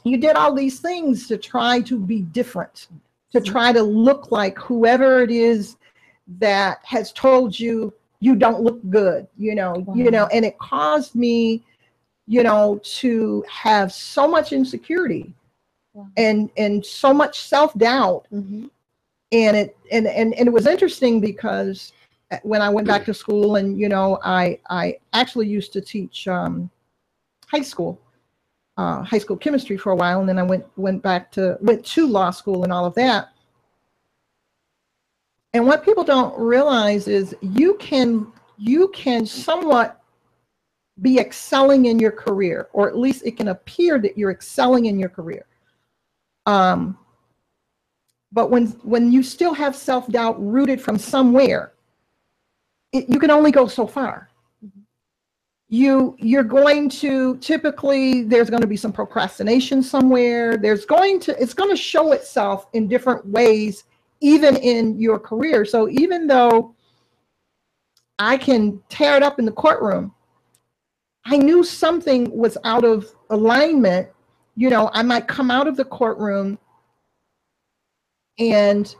you did all these things to try to be different, to try to look like whoever it is that has told you don't look good, and it caused me, to have so much insecurity. Wow. And so much self-doubt. And it was interesting, because when I went back to school, and I actually used to teach high school chemistry for a while, and then I went to law school and all of that. And what people don't realize is you can somewhat be excelling in your career, or at least it can appear that you're excelling in your career. But when you still have self-doubt rooted from somewhere, you can only go so far. You're going to, typically there's going to be some procrastination somewhere. It's going to show itself in different ways, even in your career. So even though I can tear it up in the courtroom, I knew something was out of alignment. I might come out of the courtroom and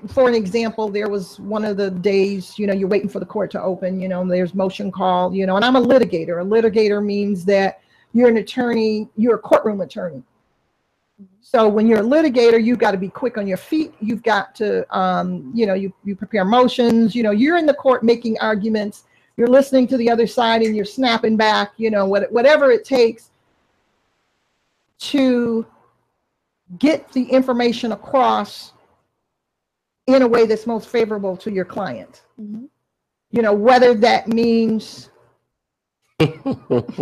for an example, there was one of the days, you're waiting for the court to open, there's motion call, and I'm a litigator. A litigator means that you're an attorney, you're a courtroom attorney. So when you're a litigator, you've got to be quick on your feet. You've got to, you prepare motions, you're in the court making arguments, you're listening to the other side and you're snapping back, whatever it takes to get the information across in a way that's most favorable to your client. Whether that means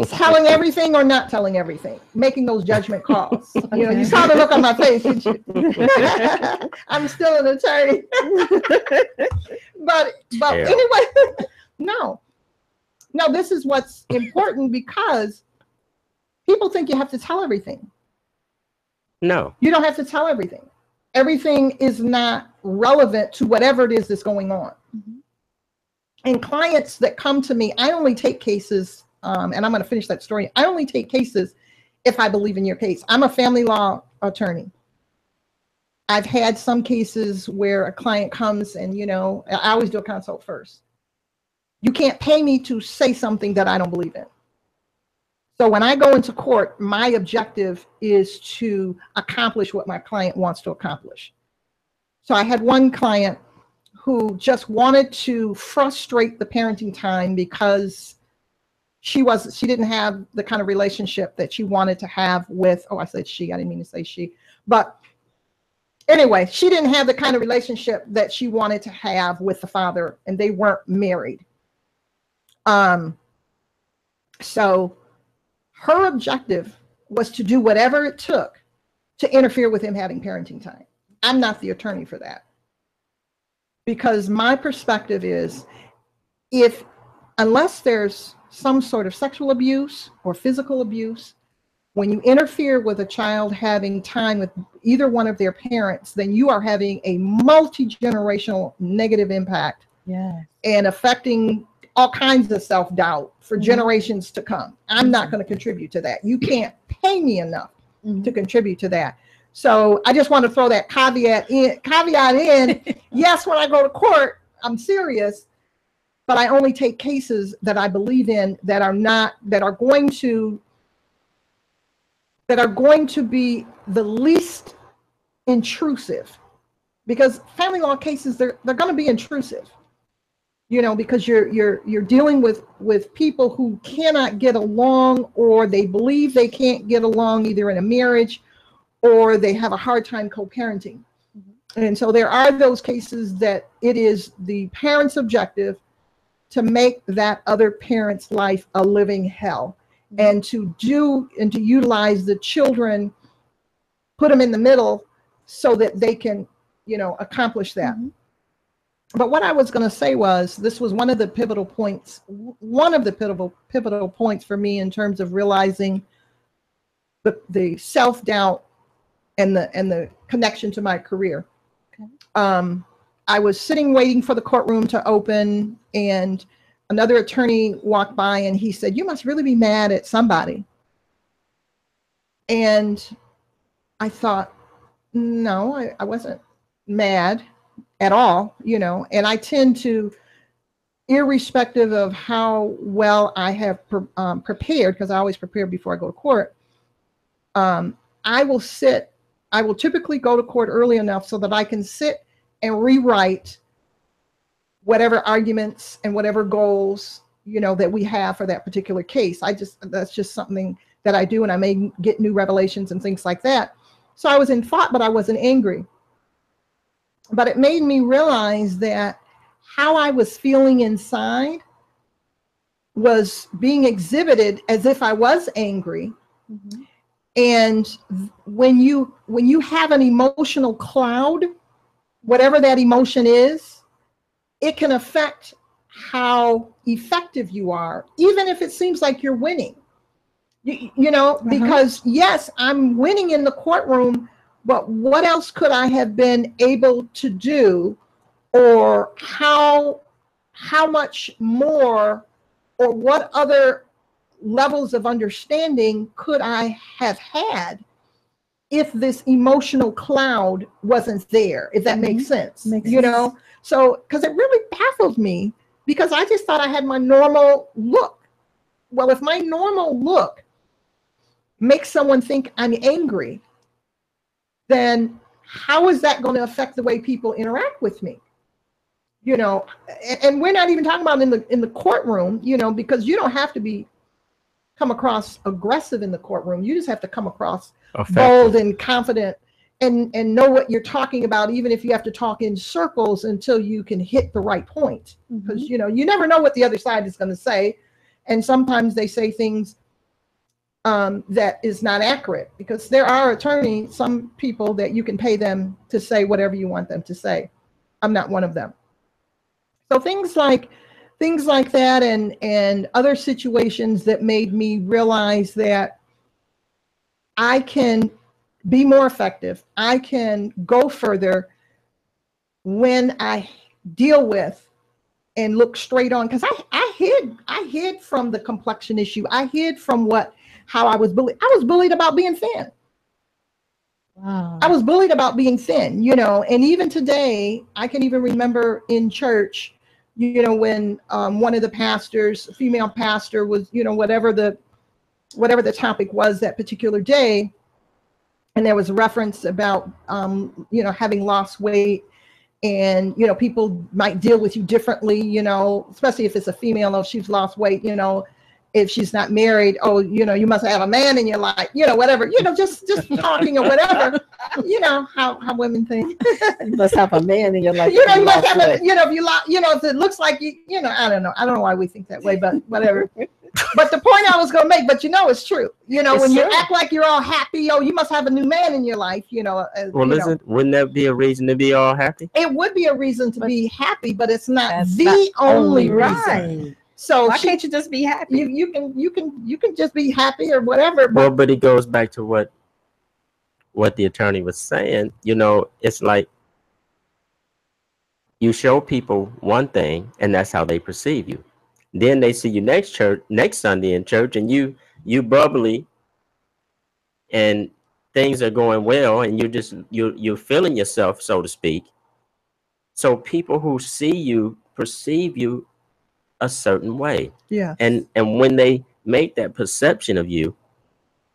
telling everything or not telling everything, making those judgment calls. You saw the look on my face, didn't you? I'm still an attorney. but anyway, no, this is what's important, because people think you have to tell everything. No, you don't have to tell everything. Everything is not relevant to whatever it is that's going on. And clients that come to me, I only take cases, and I'm going to finish that story. I only take cases if I believe in your case. I'm a family law attorney. I've had some cases where a client comes and, I always do a consult first. You can't pay me to say something that I don't believe in. So when I go into court, my objective is to accomplish what my client wants to accomplish. So I had one client who just wanted to frustrate the parenting time because she didn't have the kind of relationship that she wanted to have with, I said she, I didn't mean to say she, but anyway, she didn't have the kind of relationship that she wanted to have with the father, and they weren't married. So her objective was to do whatever it took to interfere with him having parenting time. I'm not the attorney for that. Because my perspective is, unless there's some sort of sexual abuse or physical abuse, when you interfere with a child having time with either one of their parents, then you are having a multi-generational negative impact. And affecting all kinds of self-doubt for generations to come. I'm not going to contribute to that. You can't pay me enough to contribute to that. So I just want to throw that caveat in. Yes, when I go to court, I'm serious, but I only take cases that I believe in, that are going to be the least intrusive, because family law cases, they're going to be intrusive, because you're dealing with people who cannot get along, or they believe they can't get along either in a marriage, or they have a hard time co-parenting. And so there are those cases that it is the parent's objective to make that other parent's life a living hell, and to utilize the children, put them in the middle so that they can, accomplish that. But what I was going to say was, this was one of the pivotal points for me in terms of realizing the self-doubt and the connection to my career. I was sitting waiting for the courtroom to open, and another attorney walked by and he said, "You must really be mad at somebody." And I thought, no, I wasn't mad at all, and I tend to, irrespective of how well I have prepared, because I always prepare before I go to court, I will typically go to court early enough so that I can sit and rewrite whatever arguments and whatever goals, that we have for that particular case. That's just something that I do, and I may get new revelations and things like that. So I was in thought, but I wasn't angry. But it made me realize that how I was feeling inside was being exhibited as if I was angry. And when you have an emotional cloud, whatever that emotion is, it can affect how effective you are, even if it seems like you're winning. Because yes, I'm winning in the courtroom, but what else could I have been able to do, or how much more, or what other levels of understanding could I have had if this emotional cloud wasn't there, if that makes sense. Makes You sense. know, so because it really baffled me, because I just thought I had my normal look. Well, if my normal look makes someone think I'm angry, then how is that going to affect the way people interact with me? You know, and we're not even talking about in the courtroom, you know, because you don't have to come across aggressive in the courtroom. You just have to come across bold and confident and know what you're talking about, even if you have to talk in circles until you can hit the right point. Because, you know, you never know what the other side is going to say. And sometimes they say things that is not accurate, because there are attorneys, some people that you can pay them to say whatever you want them to say. I'm not one of them. So things like that and other situations that made me realize that I can be more effective. I can go further when I deal with and look straight on, because I hid from the complexion issue. I hid from how I was bullied. I was bullied about being thin. Wow. I was bullied about being thin, you know, and even today, I can even remember in church, you know, when one of the pastors, a female pastor, was, you know, whatever the topic was that particular day, and there was a reference about, you know, having lost weight, and, you know, people might deal with you differently, you know, especially if it's a female, if she's lost weight, you know, if she's not married, oh, you know, you must have a man in your life, you know, whatever, you know, just talking or whatever, you know, how women think. You must have a man in your life. You know, you must have a, you know, if it looks like you know, I don't know why we think that way, but whatever. But the point I was going to make, but you know, it's true. You know, when you act like you're all happy, oh, you must have a new man in your life, you know. Well, wouldn't that be a reason to be all happy? It would be a reason to be happy, but it's not the only reason. So why can't you just be happy? You can just be happy or whatever. Well, but it goes back to what the attorney was saying. You know, it's like you show people one thing, and that's how they perceive you. Then they see you next Sunday in church, and you bubbly, and things are going well, and you're feeling yourself, so to speak. So people who see you perceive you a certain way. Yeah. And when they make that perception of you,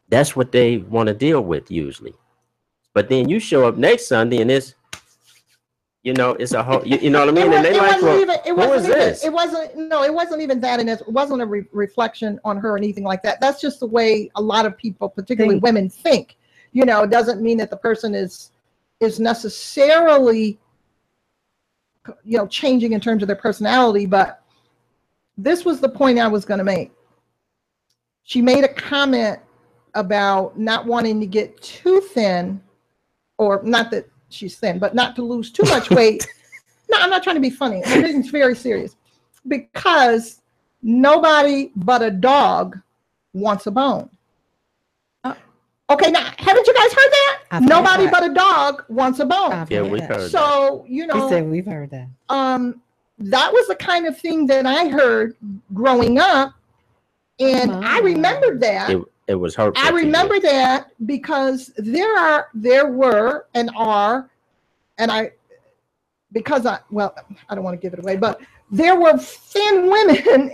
that's what they want to deal with usually. But then you show up next Sunday and it's, you know, it's a whole, you know what I mean? And they like, well, who is this? It wasn't even that. And it wasn't a reflection on her or anything like that. That's just the way a lot of people, particularly women, think. You know, it doesn't mean that the person is necessarily, you know, changing in terms of their personality, but this was the point I was going to make. She made a comment about not wanting to get too thin, or not that she's thin, but not to lose too much weight. No, I'm not trying to be funny. It's very serious, because nobody but a dog wants a bone. Okay, now, haven't you guys heard that? Nobody but a dog wants a bone. Yeah, we've heard that. So, you know, we said we've heard that. That was the kind of thing that I heard growing up, and I remembered that. It was hurtful. I remember that because there were and are, and I don't want to give it away, but there were thin women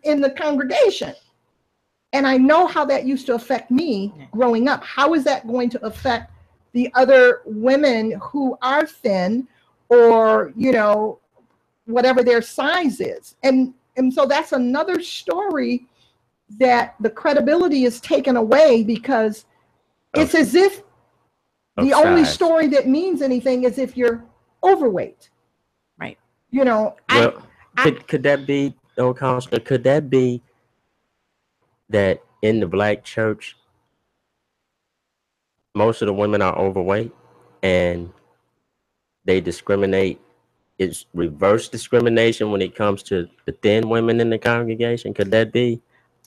in the congregation, and I know how that used to affect me growing up. How is that going to affect the other women who are thin, or, you know, whatever their size is? And so that's another story that the credibility is taken away, because it's as if the only story that means anything is if you're overweight. Right. You know, well, could that be, Counselor, could that be that in the Black church, most of the women are overweight and they discriminate? It's reverse discrimination when it comes to the thin women in the congregation. Could that be?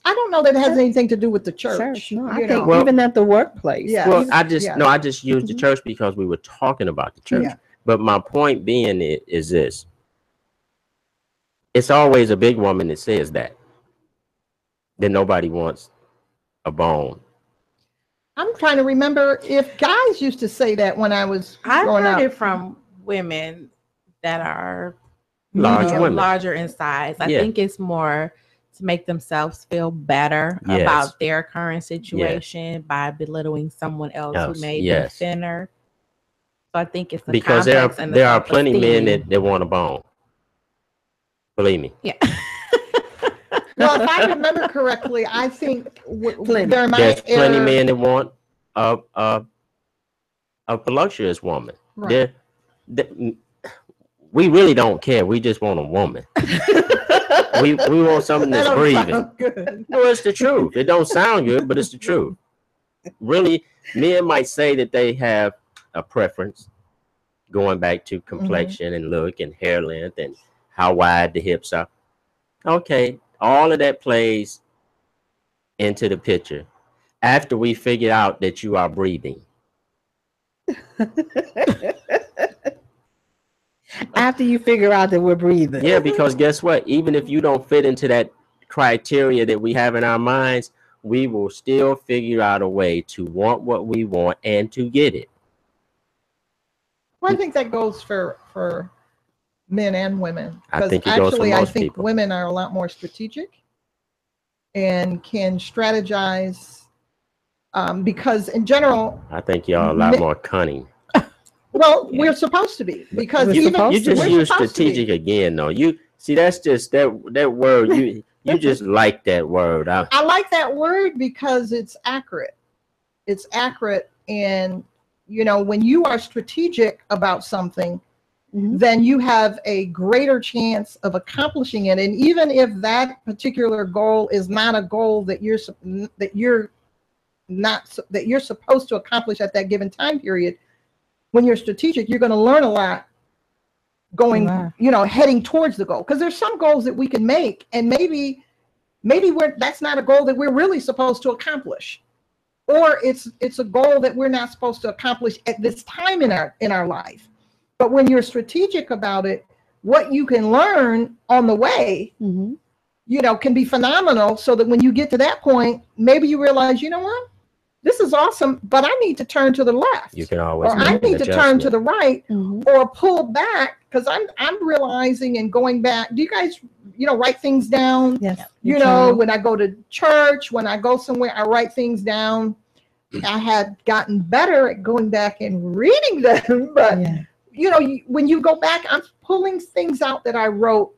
I don't know that it has anything to do with the church. No, I think even at the workplace. Yeah. Well, I just used the church because we were talking about the church. Yeah. But my point being is this: it's always a big woman that says that nobody wants a bone. I'm trying to remember if guys used to say that when I was I've growing heard up. it from women that are Large women. larger in size. I Yeah. think it's more to make themselves feel better Yes. about their current situation by belittling someone else who may Yes. be thinner. So I think it's the Because complex and the there are plenty men self-esteem. that want a bone. Believe me. Yeah. Well, if I remember correctly, I think Plenty. there might There's plenty men that want a voluptuous woman. Right. We really don't care. We just want a woman. we want something That that's don't breathing. sound good. No, it's the truth. It don't sound good, but it's the truth. Really, men might say that they have a preference going back to complexion and look and hair length and how wide the hips are. Okay, all of that plays into the picture after we figure out that you are breathing. After you figure out that we're breathing. Yeah, because guess what? Even if you don't fit into that criteria that we have in our minds, we will still figure out a way to want what we want and to get it. Well, I think that goes for men and women. I think it goes for I most think people. women are a lot more strategic and can strategize because in general, I think y'all are a lot more cunning. well, we're supposed to be because We're You supposed just we're use supposed to be. strategic again, though. You see, that's just that word. You just like that word. I like that word because it's accurate. It's accurate, and when you are strategic about something, then you have a greater chance of accomplishing it. And even if that particular goal is not a goal that you're supposed to accomplish at that given time period, when you're strategic, you're going to learn a lot going, heading towards the goal. Because there's some goals that we can make, and maybe that's not a goal that we're really supposed to accomplish, or it's a goal that we're not supposed to accomplish at this time in our life. But when you're strategic about it, what you can learn on the way, can be phenomenal. So that when you get to that point, maybe you realize, you know what? This is awesome, but I need to turn to the left. You can always or make I an need to turn to adjustment. the right, or pull back, because I'm realizing and going back. Do you guys, write things down? Yes. When I go to church, when I go somewhere, I write things down. I had gotten better at going back and reading them, but when you go back, I'm pulling things out that I wrote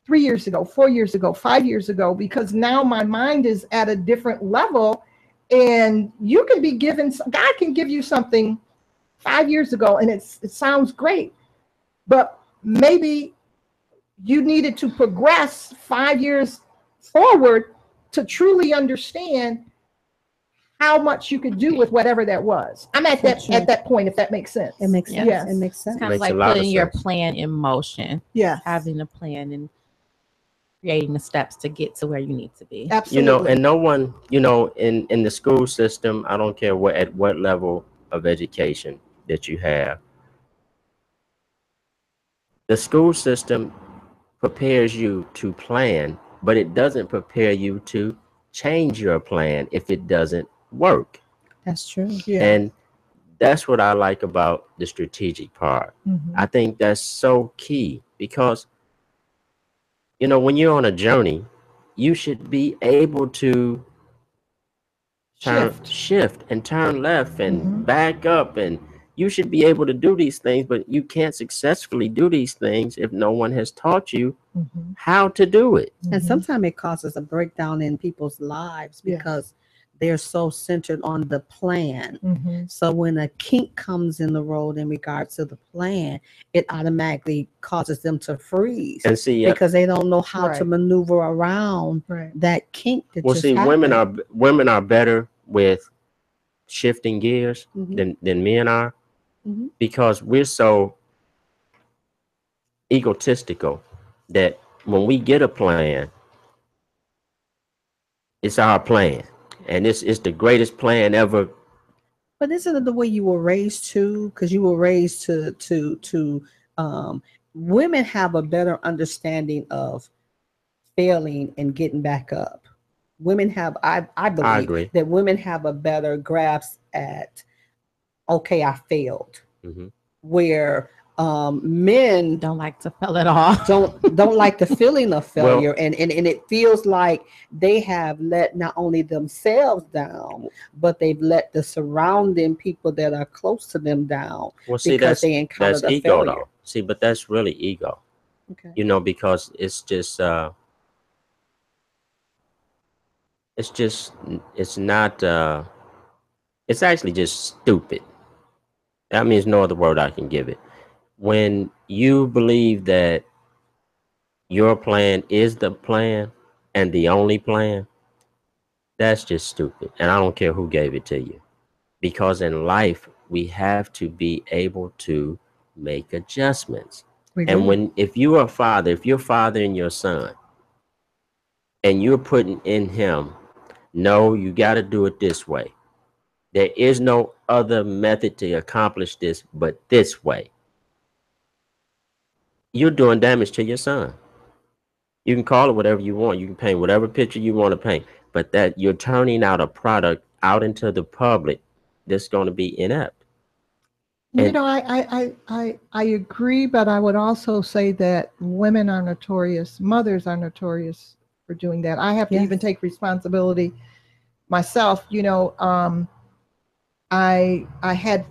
3 years ago, 4 years ago, 5 years ago, because now my mind is at a different level. And you can be given, God can give you something 5 years ago and it sounds great, but maybe you needed to progress 5 years forward to truly understand how much you could do with whatever that was. I'm at that point, if that makes sense. It makes sense. Yes. It makes sense. It's kind of Makes a like lot of putting your sense. plan in motion, Yes. having a plan and creating the steps to get to where you need to be. Absolutely. And no one, in the school system, I don't care at what level of education that you have, the school system prepares you to plan, but it doesn't prepare you to change your plan if it doesn't work. That's true. Yeah. And that's what I like about the strategic part. I think that's so key because when you're on a journey, you should be able to shift and turn left and back up, and you should be able to do these things, but you can't successfully do these things if no one has taught you how to do it. And sometimes it causes a breakdown in people's lives because they're so centered on the plan. So when a kink comes in the road in regards to the plan, it automatically causes them to freeze And see, because they don't know how to Right. maneuver around Right. that kink. That well, just see, happened. women are better with shifting gears than men are because we're so egotistical that when we get a plan, it's our plan. And it's the greatest plan ever. But isn't it the way you were raised to? Because you were raised to women have a better understanding of failing and getting back up. women have, I believe I agree. that women have a better grasp at, okay, I failed, Hmm. where men Don't like to feel it all. don't like the feeling of Well- failure, and it feels like they have let not only themselves down, but they've let the surrounding people that are close to them down, Well, see, because they encountered that's a ego, failure. though. See, but that's really ego, Okay. you know, because it's just it's not it's actually just stupid. I mean, there's no other word I can give it. When you believe that your plan is the plan and the only plan, that's just stupid. And I don't care who gave it to you. Because in life, we have to be able to make adjustments. We And do. if you're fathering your son, and you're putting in him, no, you got to do it this way. There is no other method to accomplish this but this way. You're doing damage to your son. You can call it whatever you want. You can paint whatever picture you want to paint, but that you're turning out a product out into the public that's going to be inept. You And- know, I agree, but I would also say that women are notorious, mothers are notorious for doing that. I have to Yes. even take responsibility myself. You know, I had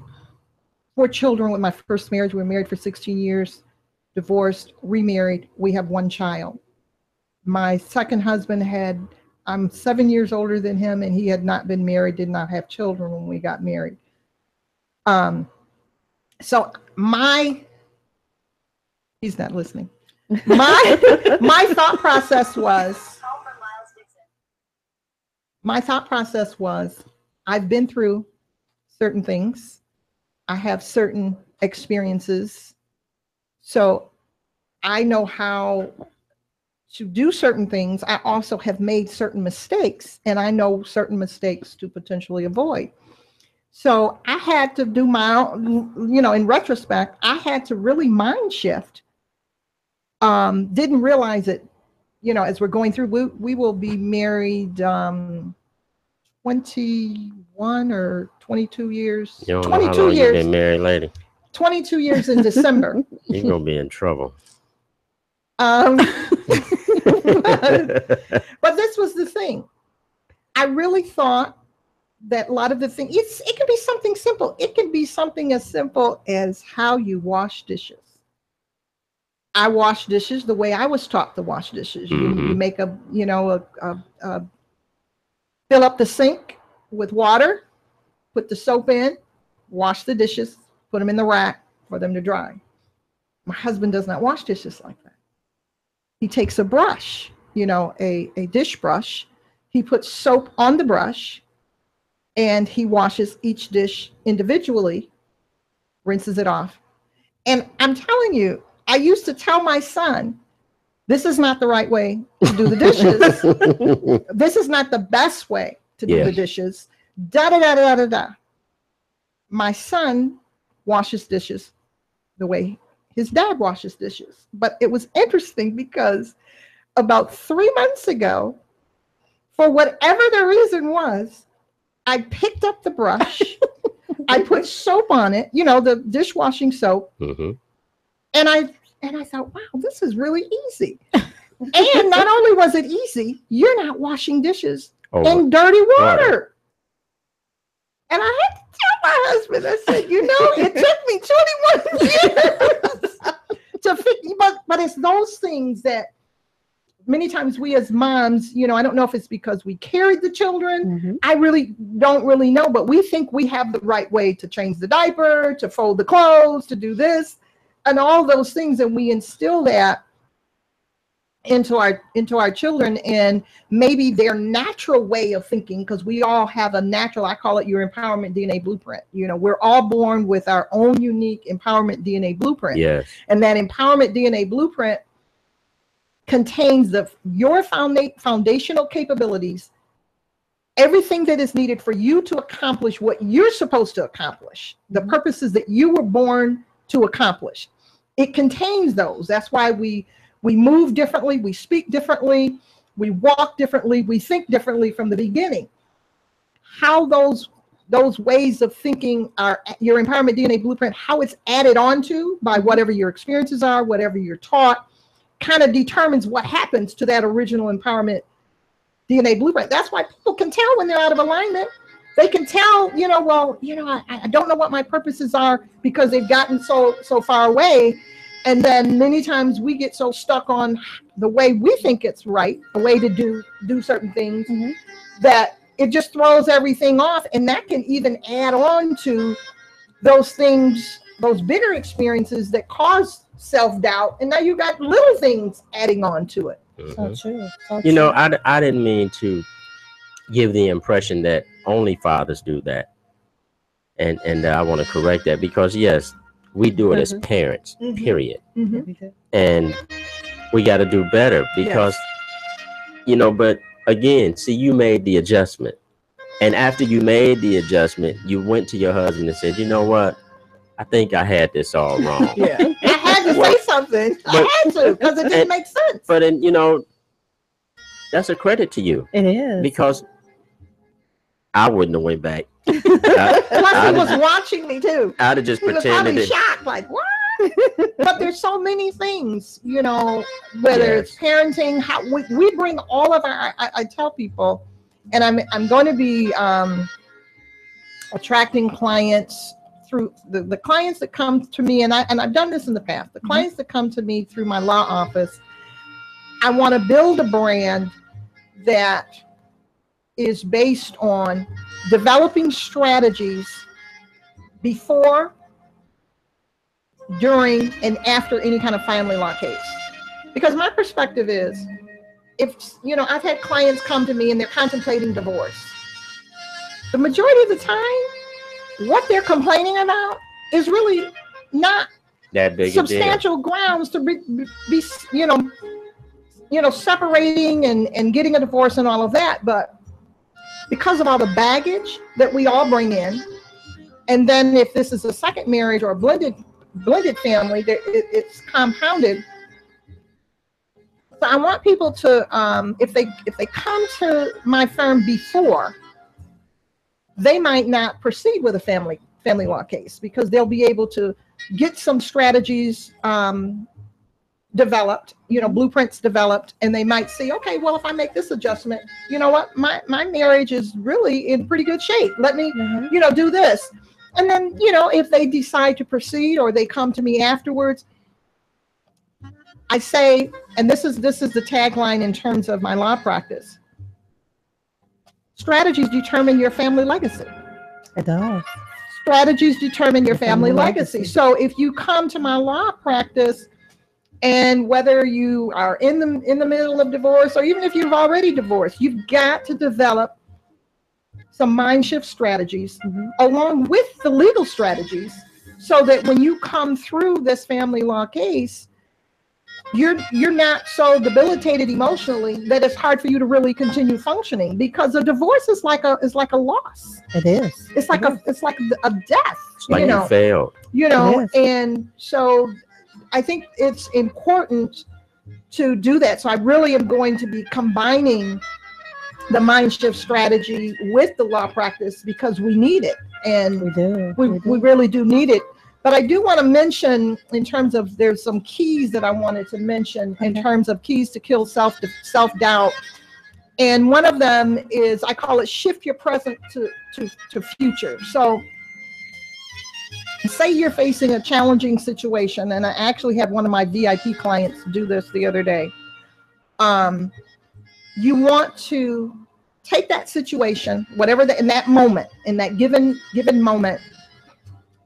4 children with my first marriage. We were married for 16 years, divorced, remarried. We have 1 child. My second husband I'm 7 years older than him, and he had not been married, did not have children when we got married. So he's not listening. My thought process was, I've been through certain things. I have certain experiences. So I know how to do certain things. I also have made certain mistakes, and I know certain mistakes to potentially avoid. So I had to do my own, in retrospect, I had to really mind shift. Didn't realize it, as we're going through, we will be married 21 or 22 years. You don't know how 22 long you've years. been married, lady. 22 years in December. You're going to be in trouble. But this was the thing. I really thought that a lot of the things, it can be something simple. It can be something as simple as how you wash dishes. I wash dishes the way I was taught to wash dishes. You make fill up the sink with water, put the soap in, wash the dishes, put them in the rack for them to dry. My husband does not wash dishes like that. He takes a brush, a dish brush. He puts soap on the brush, and he washes each dish individually, rinses it off. And I'm telling you, I used to tell my son, this is not the right way to do the dishes. This is not the best way to do the dishes. Da da da da da da. My son washes dishes the way his dad washes dishes. But it was interesting because about 3 months ago, for whatever the reason was, I picked up the brush, I put soap on it, the dishwashing soap, and I thought, wow, this is really easy. And not only was it easy, you're not washing dishes in dirty water. And I had to tell my husband, I said, it took me 21 years to fix, but it's those things that many times we as moms, I don't know if it's because we carried the children. I really don't really know, but we think we have the right way to change the diaper, to fold the clothes, to do this, and all those things. And we instill that into our children, and maybe their natural way of thinking, because we all have a natural, I call it your empowerment DNA blueprint. We're all born with our own unique empowerment DNA blueprint. Yes. And that empowerment DNA blueprint contains your foundational capabilities, everything that is needed for you to accomplish what you're supposed to accomplish, the purposes that you were born to accomplish. It contains those. That's why we move differently, we speak differently, we walk differently, we think differently from the beginning. How those ways of thinking are your empowerment DNA blueprint, how it's added onto by whatever your experiences are, whatever you're taught, kind of determines what happens to that original empowerment DNA blueprint. That's why people can tell when they're out of alignment. They can tell, I don't know what my purposes are because they've gotten so far away. And then many times we get so stuck on the way we think it's right, the way to do certain things, that it just throws everything off. And that can even add on to those things, those bigger experiences that cause self-doubt. And now you got little things adding on to it. So true. So You know, true. I didn't mean to give the impression that only fathers do that. And I want to correct that, because yes, we do it as parents, period. And we got to do better, because, but again, see, you made the adjustment. And after you made the adjustment, you went to your husband and said, you know what? I think I had this all wrong. I had to say something. I had to, because it didn't make sense. But then, that's a credit to you, It is. because I wouldn't have went back. Plus, he was watching me too. I'd have just He was pretended probably it. shocked, like, what? But there's so many things, whether it's parenting, how we bring all of our, I tell people, and I'm going to be attracting clients through the clients that come to me, and I've done this in the past. The clients that come to me through my law office, I want to build a brand that is based on developing strategies before, during, and after any kind of family law case. Because my perspective is, if, I've had clients come to me and they're contemplating divorce. The majority of the time, what they're complaining about is really not That big a substantial grounds to be separating and getting a divorce and all of that. But because of all the baggage that we all bring in, and then if this is a second marriage or a blended family, it's compounded. So I want people to, if they come to my firm before, they might not proceed with a family law case, because they'll be able to get some strategies developed, blueprints developed, and they might see, okay, well, if I make this adjustment, you know what, my marriage is really in pretty good shape. Let me, do this. And then, if they decide to proceed or they come to me afterwards, I say, and this is the tagline in terms of my law practice: strategies determine your family legacy. It does. Strategies determine your family legacy. So if you come to my law practice, and whether you are in the middle of divorce, or even if you've already divorced, you've got to develop some mind shift strategies along with the legal strategies, so that when you come through this family law case, you're not so debilitated emotionally that it's hard for you to really continue functioning, because a divorce is like a loss. It is. It's like a death. It's like you failed. And so I think it's important to do that. So I really am going to be combining the mind shift strategy with the law practice, because we need it, and we really do need it. But I do want to mention, in terms of, there's some keys that I wanted to mention in terms of keys to kill self-doubt. And one of them is, I call it shift your present to future. So say you're facing a challenging situation, and I actually had one of my VIP clients do this the other day. You want to take that situation, whatever in that moment, in that given moment,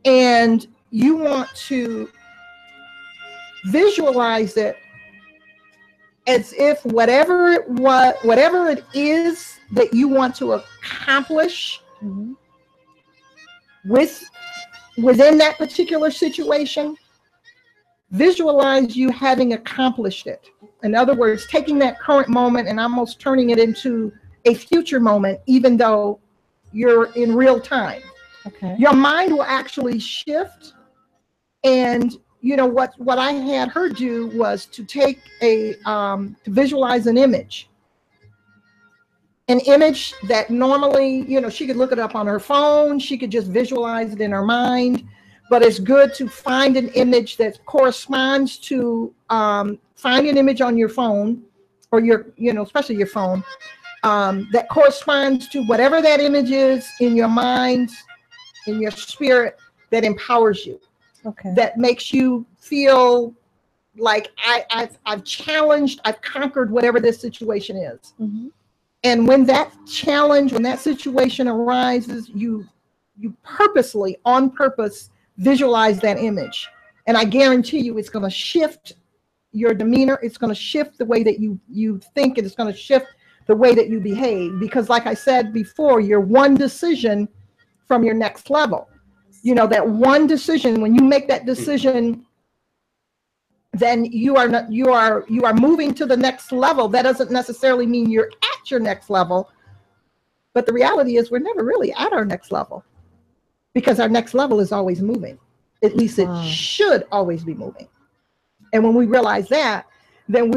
and you want to visualize it as if whatever it is that you want to accomplish within that particular situation, visualize you having accomplished it. In other words, taking that current moment and almost turning it into a future moment, even though you're in real time. Okay. Your mind will actually shift. And what I had her do was to take to visualize an image an image that normally, you know, she could look it up on her phone, she could just visualize it in her mind, but it's good to find an image that corresponds to, find an image on your phone or your, you know, especially your phone, that corresponds to whatever that image is in your mind, in your spirit, that empowers you. Okay. That makes you feel like I've challenged, I've conquered whatever this situation is. Mm-hmm. And when that challenge, when that situation arises, you purposely, on purpose, visualize that image. And I guarantee you it's going to shift your demeanor. It's going to shift the way that you think, and it's going to shift the way that you behave. Because like I said before, you're one decision from your next level. You know, that one decision, when you make that decision, then you are moving to the next level. That doesn't necessarily mean you're at your next level, but the reality is we're never really at our next level, because our next level is always moving. At least it should always be moving. And when we realize that, then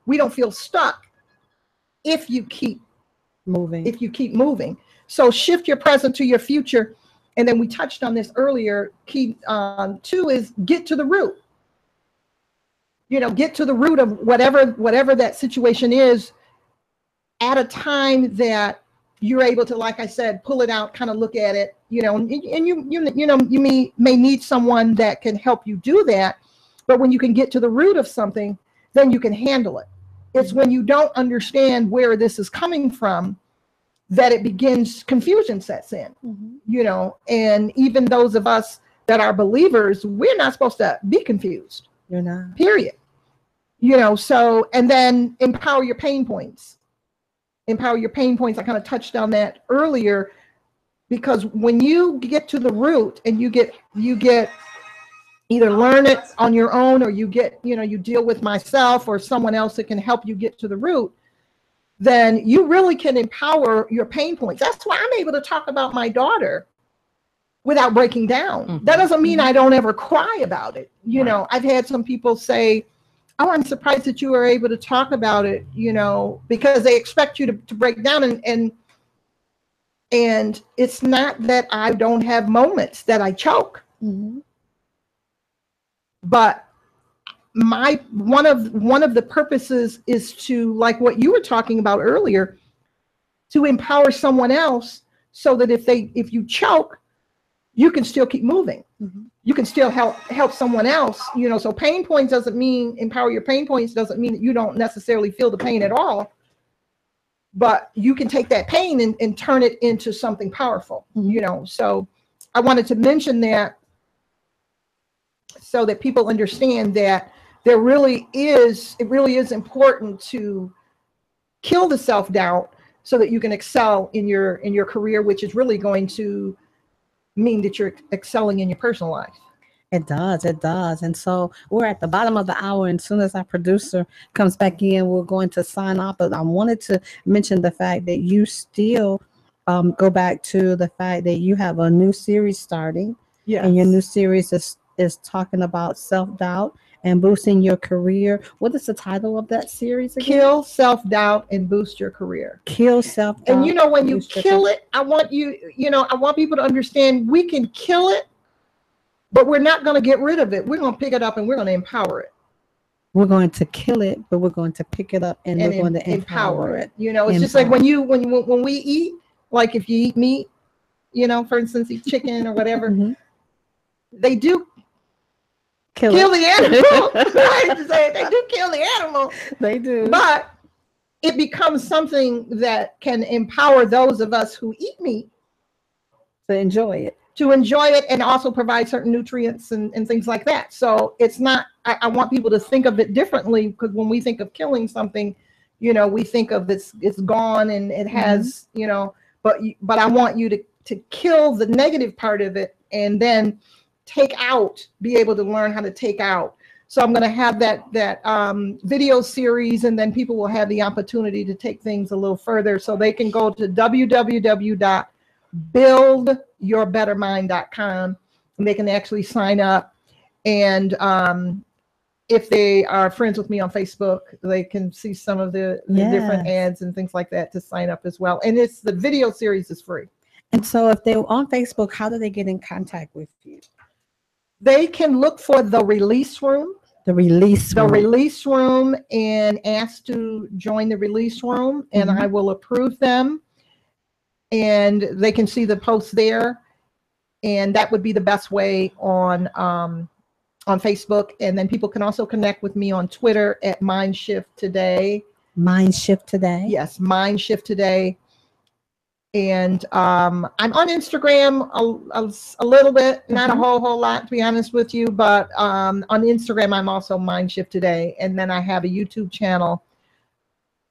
we don't feel stuck if you keep moving. So shift your present to your future. And then we touched on this earlier. Key 2 is get to the root. You know, get to the root of whatever that situation is at a time that you're able to, like I said, pull it out, kind of look at it, you know, and you may need someone that can help you do that. But when you can get to the root of something, then you can handle it. It's when you don't understand where this is coming from that it begins, confusion sets in, you know, and even those of us that are believers, we're not supposed to be confused. You're not. Period. You know, so, and then empower your pain points. Empower your pain points. I kind of touched on that earlier, because when you get to the root and you get either learn it on your own, or you deal with myself or someone else that can help you get to the root, then you really can empower your pain points. That's why I'm able to talk about my daughter without breaking down. That doesn't mean I don't ever cry about it. You know, I've had some people say, oh, I'm surprised that you were able to talk about it, you know, because they expect you to break down, and it's not that I don't have moments that I choke. But one of the purposes is to, like what you were talking about earlier, to empower someone else, so that if you choke, you can still keep moving. You can still help someone else, you know. So pain points doesn't mean, empower your pain points doesn't mean that you don't necessarily feel the pain at all, but you can take that pain and turn it into something powerful, you know. So I wanted to mention that, so that people understand that it really is important to kill the self-doubt, so that you can excel in your career, which is really going to mean that you're excelling in your personal life. It does. And so we're at the bottom of the hour, and as soon as our producer comes back in, we're going to sign off. But I wanted to mention the fact that you still go back to the fact that you have a new series starting. Yes. And your new series is talking about self-doubt and boosting your career. What is the title of that series again? Kill self-doubt and boost your career. Kill self-doubt. And you know, when you kill it, I want people to understand we can kill it, but we're not going to get rid of it. We're going to pick it up and we're going to empower it. We're going to kill it, but we're going to pick it up and we're going to empower it. You know, it's just like when we eat, like if you eat meat, you know, for instance, eat chicken or whatever, they do kill the animal. I hate to say it, they do kill the animal. They do. But it becomes something that can empower those of us who eat meat to enjoy it. And also provide certain nutrients and things like that. So it's not, I want people to think of it differently, because when we think of killing something, you know, we think of it's gone and it has, you know, but I want you to kill the negative part of it, and then be able to learn how to take out. So I'm going to have that video series, and then people will have the opportunity to take things a little further. So they can go to www.buildyourbettermind.com, and they can actually sign up and if they are friends with me on Facebook, they can see some of the different Yes. ads and things like that to sign up as well. And the video series is free. And so if they're on Facebook, how do they get in contact with you? They can look for the release room. The release The room. release room and ask to join the release room, and Mhm. I will approve them. And they can see the posts there, and that would be the best way on Facebook. And then people can also connect with me on Twitter at Mindshift Today. Mindshift Today. Yes, Mindshift Today. And I'm on Instagram a little bit, not a whole lot, to be honest with you. But on Instagram, I'm also Mindshift Today. And then I have a YouTube channel,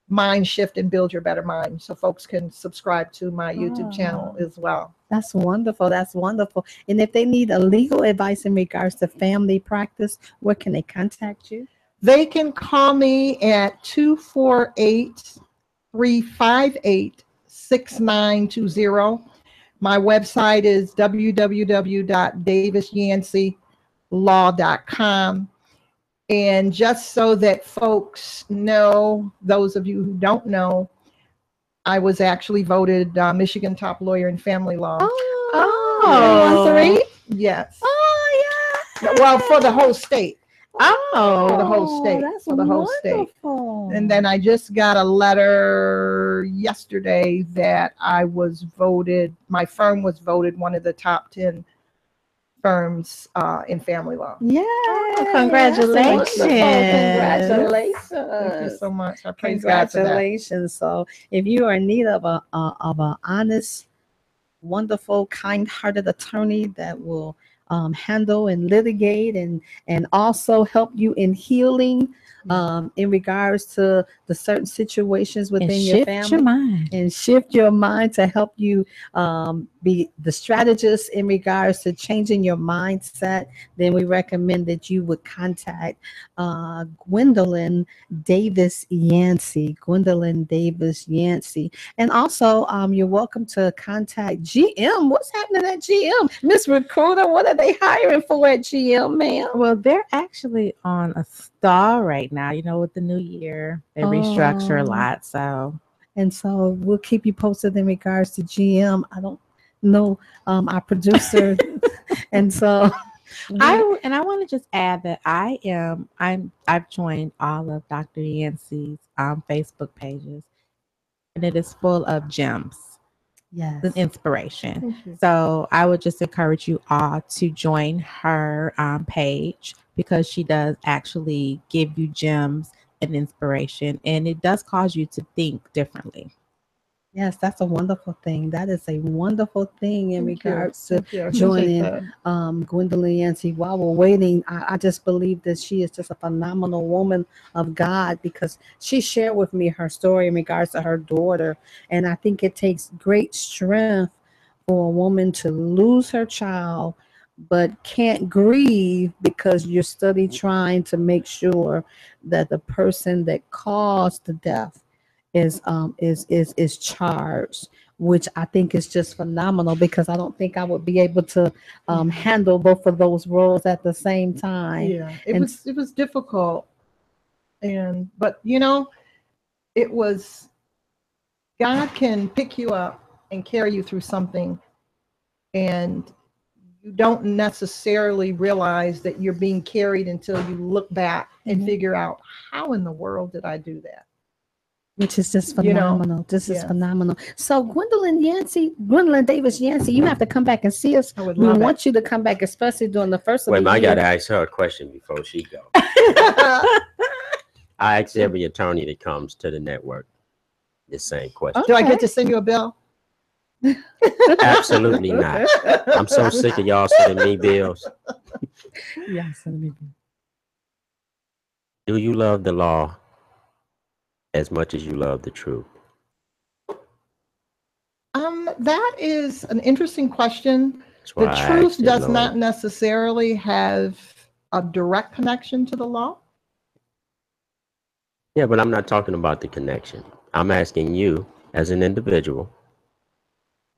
Mindshift and Build Your Better Mind. So folks can subscribe to my YouTube channel as well. That's wonderful. That's wonderful. And if they need a legal advice in regards to family practice, where can they contact you? They can call me at 248-358-6920. My website is www.davisyanceylaw.com. And just so that folks know, those of you who don't know, I was actually voted Michigan top lawyer in family law. Oh, three? Yes. Oh, yeah. Well, for the whole state. Oh, For the whole state. That's For the whole state. wonderful. And then I just got a letter yesterday that I was voted, my firm was voted one of the top 10 firms in family law. Yeah. Congratulations. Congratulations. Thank you so much. I praise God for that. Congratulations. So if you are in need of an honest, wonderful, kind-hearted attorney that will handle and litigate and also help you in healing in regards to the certain situations within And your shift family. your mind. And shift your mind to help you be the strategist in regards to changing your mindset, then we recommend that you would contact Gwendolyn Davis Yancey. Gwendolyn Davis Yancey. And also, you're welcome to contact GM. What's happening at GM? Miss Recruiter, what are they hiring for at GM, ma'am? Well, they're actually on a stall right now. You know, with the new year, they restructure a lot. So, And so we'll keep you posted in regards to GM. I don't know our producer. And so I want to just add that I've joined all of Dr. Yancey's Facebook pages, and it is full of gems yes. and inspiration. Thank you. So I would just encourage you all to join her page, because she does actually give you gems and inspiration, and it does cause you to think differently. Yes, that's a wonderful thing. That is a wonderful thing in Thank you. regards to Thank you. I appreciate joining that. Gwendolyn Yancey. While we're waiting, I just believe that she is just a phenomenal woman of God, because she shared with me her story in regards to her daughter. And I think it takes great strength for a woman to lose her child, but can't grieve because you're study trying to make sure that the person that caused the death is charged, which I think is just phenomenal, because I don't think I would be able to handle both of those roles at the same time. Yeah, it And- was difficult, but you know, it was, God can pick you up and carry you through something, and you don't necessarily realize that you're being carried until you look back and figure out, how in the world did I do that? Which is just You know, phenomenal. This is yeah. phenomenal. So Gwendolyn Davis Yancey, you have to come back and see us. I would We love want you to come back, especially during the first of Wait, the I year. gotta ask her a question before she go. it. I ask every attorney that comes to the network the same question. Do I get to send you a bill? Absolutely not. I'm so sick of y'all sending me bills. Yes, Do you love the law as much as you love the truth? That is an interesting question. That's why The I truth asked it, does Lord. not necessarily have a direct connection to the law. Yeah, but I'm not talking about the connection. I'm asking you as an individual,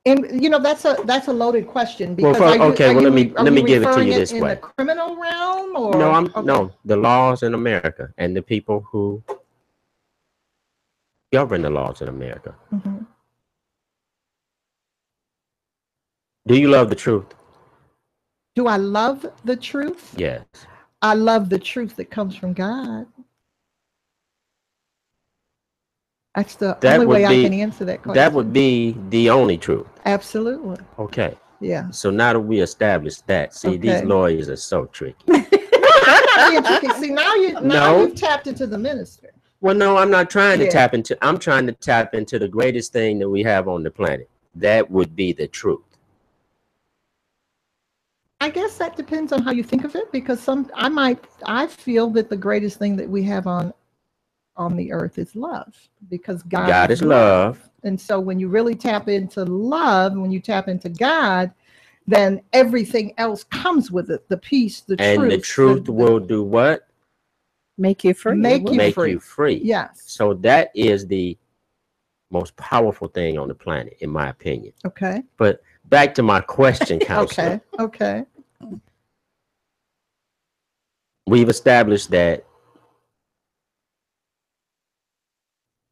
And that's a loaded question Well, because okay. Well, let me give it to you this in way. the criminal realm or No, okay. no, the laws in America and the people who govern the laws in America. Mhm. Do you love the truth? Do I love the truth? Yes. I love the truth that comes from God. That's the only way I can answer that question. That would be the only truth. Absolutely. Okay. Yeah. So now that we established that, see, these lawyers are so tricky. No, I'm not being tricky. See, now you've tapped into the minister. Well, no, I'm not trying to tap into. I'm trying to tap into the greatest thing that we have on the planet. That would be the truth. I guess that depends on how you think of it, because I feel that the greatest thing that we have on the earth is love, because God is love. And so when you really tap into love, when you tap into God, then everything else comes with it. The peace, the truth. And the truth will do what? Make you free. Make you free. Yes. So that is the most powerful thing on the planet, in my opinion. Okay. But back to my question, Counselor. Okay. We've established that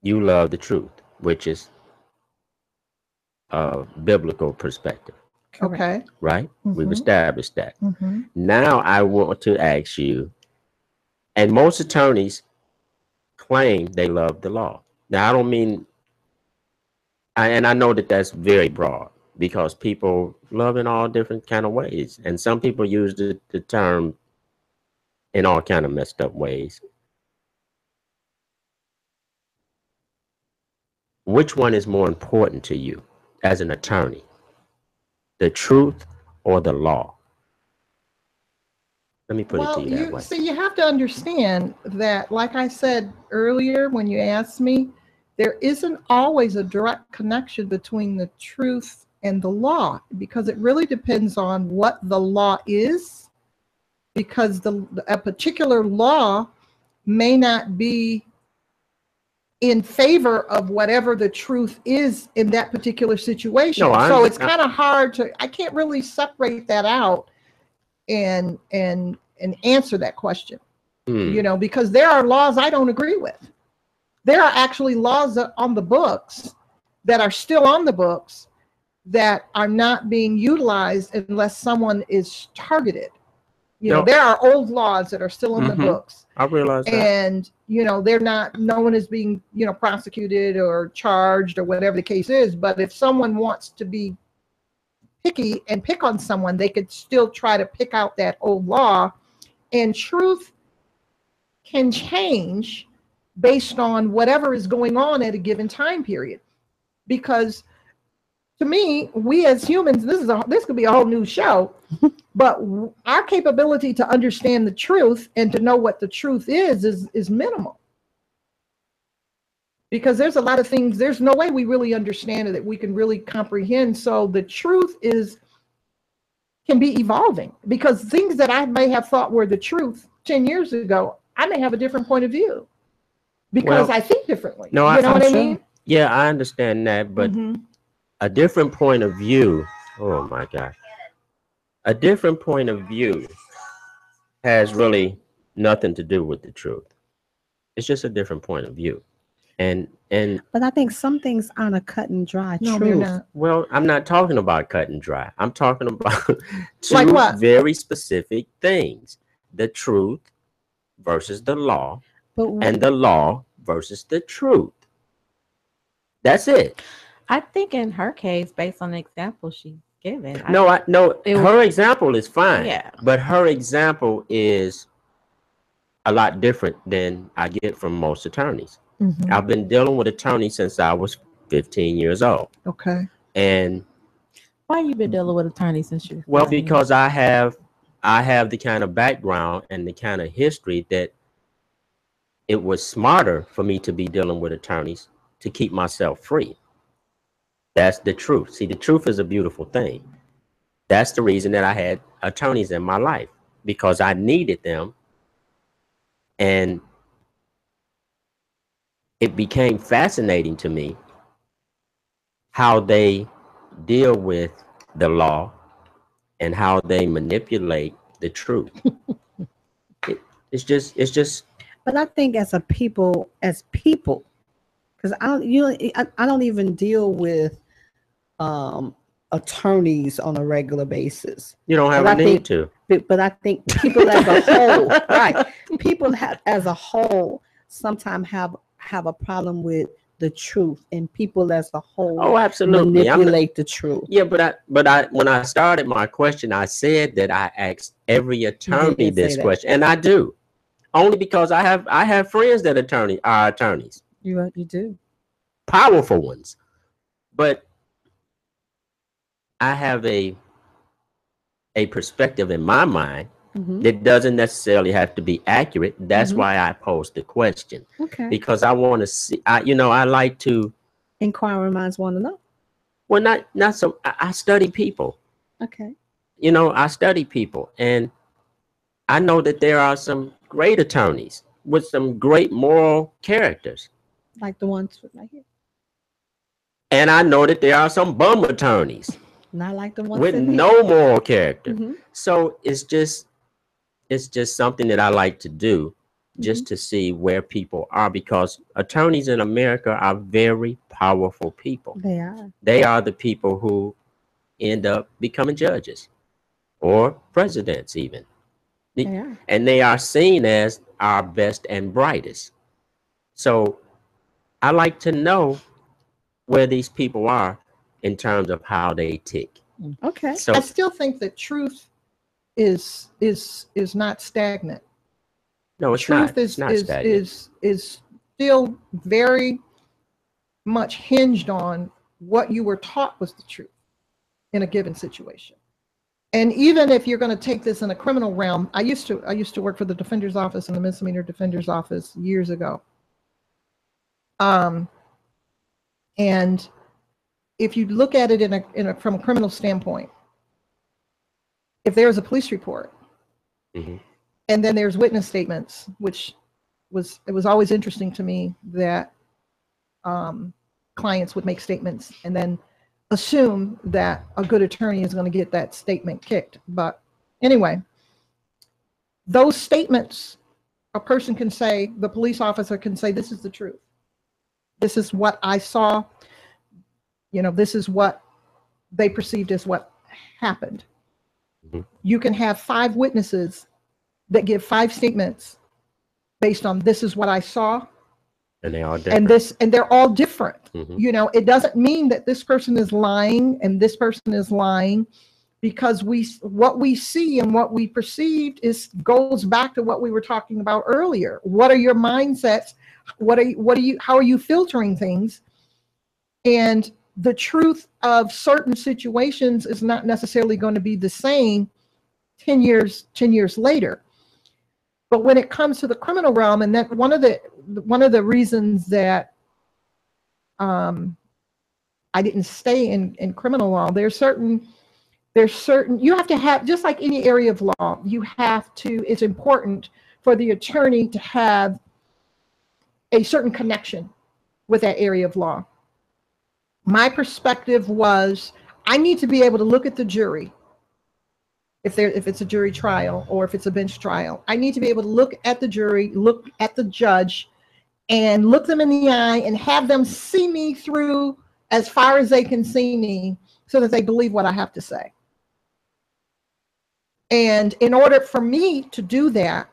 you love the truth, which is a biblical perspective. Okay. Right? We've established that. Mm-hmm. Now I want to ask you, and most attorneys claim they love the law. Now I don't mean, and I know that that's very broad, because people love in all different kind of ways, and some people use the term in all kind of messed up ways. Which one is more important to you as an attorney, the truth or the law? Let me put it to you that way. See, you have to understand that, like I said earlier when you asked me, there isn't always a direct connection between the truth and the law, because it really depends on what the law is, because a particular law may not be in favor of whatever the truth is in that particular situation. So it's kind of hard I can't really separate that out and answer that question, because there are laws I don't agree with. There are actually laws on the books that are still on the books that are not being utilized unless someone is targeted. There are old laws that are still in the books. I realize that. And, they're not, no one is being, prosecuted or charged or whatever the case is. But if someone wants to be picky and pick on someone, they could still try to pick out that old law. And truth can change based on whatever is going on at a given time period. Because to me, we as humans, this could be a whole new show, but our capability to understand the truth and to know what the truth is minimal. Because there's a lot of things, there's no way we really understand it, that we can really comprehend. So the truth can be evolving, because things that I may have thought were the truth 10 years ago, I may have a different point of view because I think differently. No, you know what I mean? Yeah, I understand that, but a different point of view, oh my God, a different point of view has really nothing to do with the truth. It's just a different point of view. But I think some things aren't a cut and dry truth. They're not. Well, I'm not talking about cut and dry. I'm talking about two like what? Very specific things: the truth versus the law, and the law versus the truth. That's it. I think in her case, based on the example she's given. Her example is fine. Yeah. But her example is a lot different than I get from most attorneys. I've been dealing with attorneys since I was 15 years old. Okay. And why you been dealing with attorneys since you? Well, because I have the kind of background and the kind of history that it was smarter for me to be dealing with attorneys to keep myself free. That's the truth. See, the truth is a beautiful thing. That's the reason that I had attorneys in my life, because I needed them. And it became fascinating to me how they deal with the law and how they manipulate the truth. It's just. But I think as people, because I don't even deal with attorneys on a regular basis. You don't have But a need to. But I think people as a whole, right? People as a whole sometimes have a problem with the truth, and people as a whole Oh, absolutely. manipulate the truth. Yeah, but when I started my question, I said that I asked every attorney did say this that. question, and I do, only because I have friends that are attorneys, You do. powerful ones, but I have a perspective in my mind Mhm. that doesn't necessarily have to be accurate. That's Mhm. why I posed the question, Okay. because I want to see. I like to. Inquiring minds want to know. Well, not so. I study people. Okay. I study people, and I know that there are some great attorneys with some great moral characters. Like the ones right here. And I know that there are some bum attorneys Not like the ones with in here. no moral character. Mhm. So it's just something that I like to do, just to see where people are, because attorneys in America are very powerful people. They are. They are the people who end up becoming judges or presidents even. They are. And they are seen as our best and brightest. So I like to know where these people are in terms of how they tick. Okay. So I still think that truth is not stagnant. no, it's Truth not. It's not stagnant. is still very much hinged on what you were taught was the truth in a given situation. And even if you're going to take this in a criminal realm, I used to work for the defender's office and the misdemeanor defender's office years ago. And if you look at it from a criminal standpoint, if there's a police report, Mhm. and then there's witness statements, which was always interesting to me that clients would make statements and then assume that a good attorney is going to get that statement kicked. But anyway, those statements, a person can say, the police officer can say, this is the truth. This is what I saw. This is what they perceived as what happened. Mhm. You can have 5 witnesses that give 5 statements based on this is what I saw. And they are different. And they're all different. Mhm. It doesn't mean that this person is lying and this person is lying, because what we see and what we perceived goes back to what we were talking about earlier. What are your mindsets? How are you filtering things? And the truth of certain situations is not necessarily going to be the same 10 years later. But when it comes to the criminal realm, and that one of the reasons that I didn't stay in criminal law, there's certain you have to have, just like any area of law, it's important for the attorney to have a certain connection with that area of law. My perspective was, I need to be able to look at the jury. If it's a jury trial or if it's a bench trial, I need to be able to look at the jury, look at the judge, and look them in the eye and have them see me through as far as they can see me, so that they believe what I have to say. And in order for me to do that,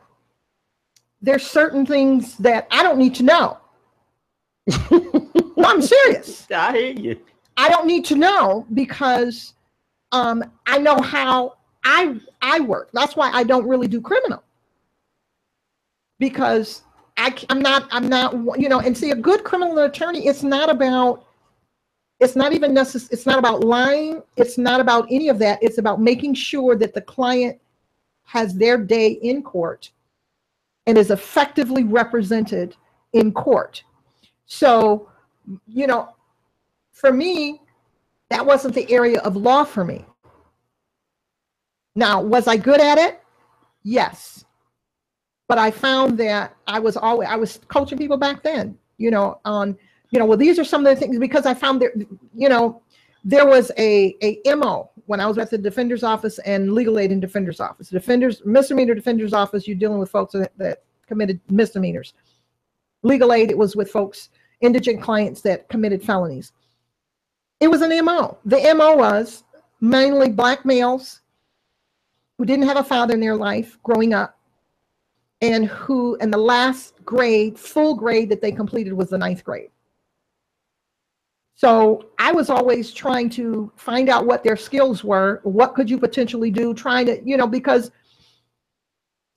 there's certain things that I don't need to know. No, I'm serious. I hear you. I don't need to know, because I know how I work. That's why I don't really do criminal, because I'm not, and see, a good criminal attorney, it's not about lying. It's not about any of that. It's about making sure that the client has their day in court and is effectively represented in court. So, for me, that wasn't the area of law for me. Now, was I good at it? Yes. But I found that I was coaching people back then, well, these are some of the things, because I found that, there was a MO when I was at the defender's office and legal aid and defender's office. Misdemeanor defender's office, you're dealing with folks that committed misdemeanors. Legal aid, it was with folks, indigent clients that committed felonies. It was an MO. The MO was mainly Black males who didn't have a father in their life growing up, and who, in the last grade, full grade that they completed was the 9th grade. So I was always trying to find out what their skills were. What could you potentially do? Trying to, because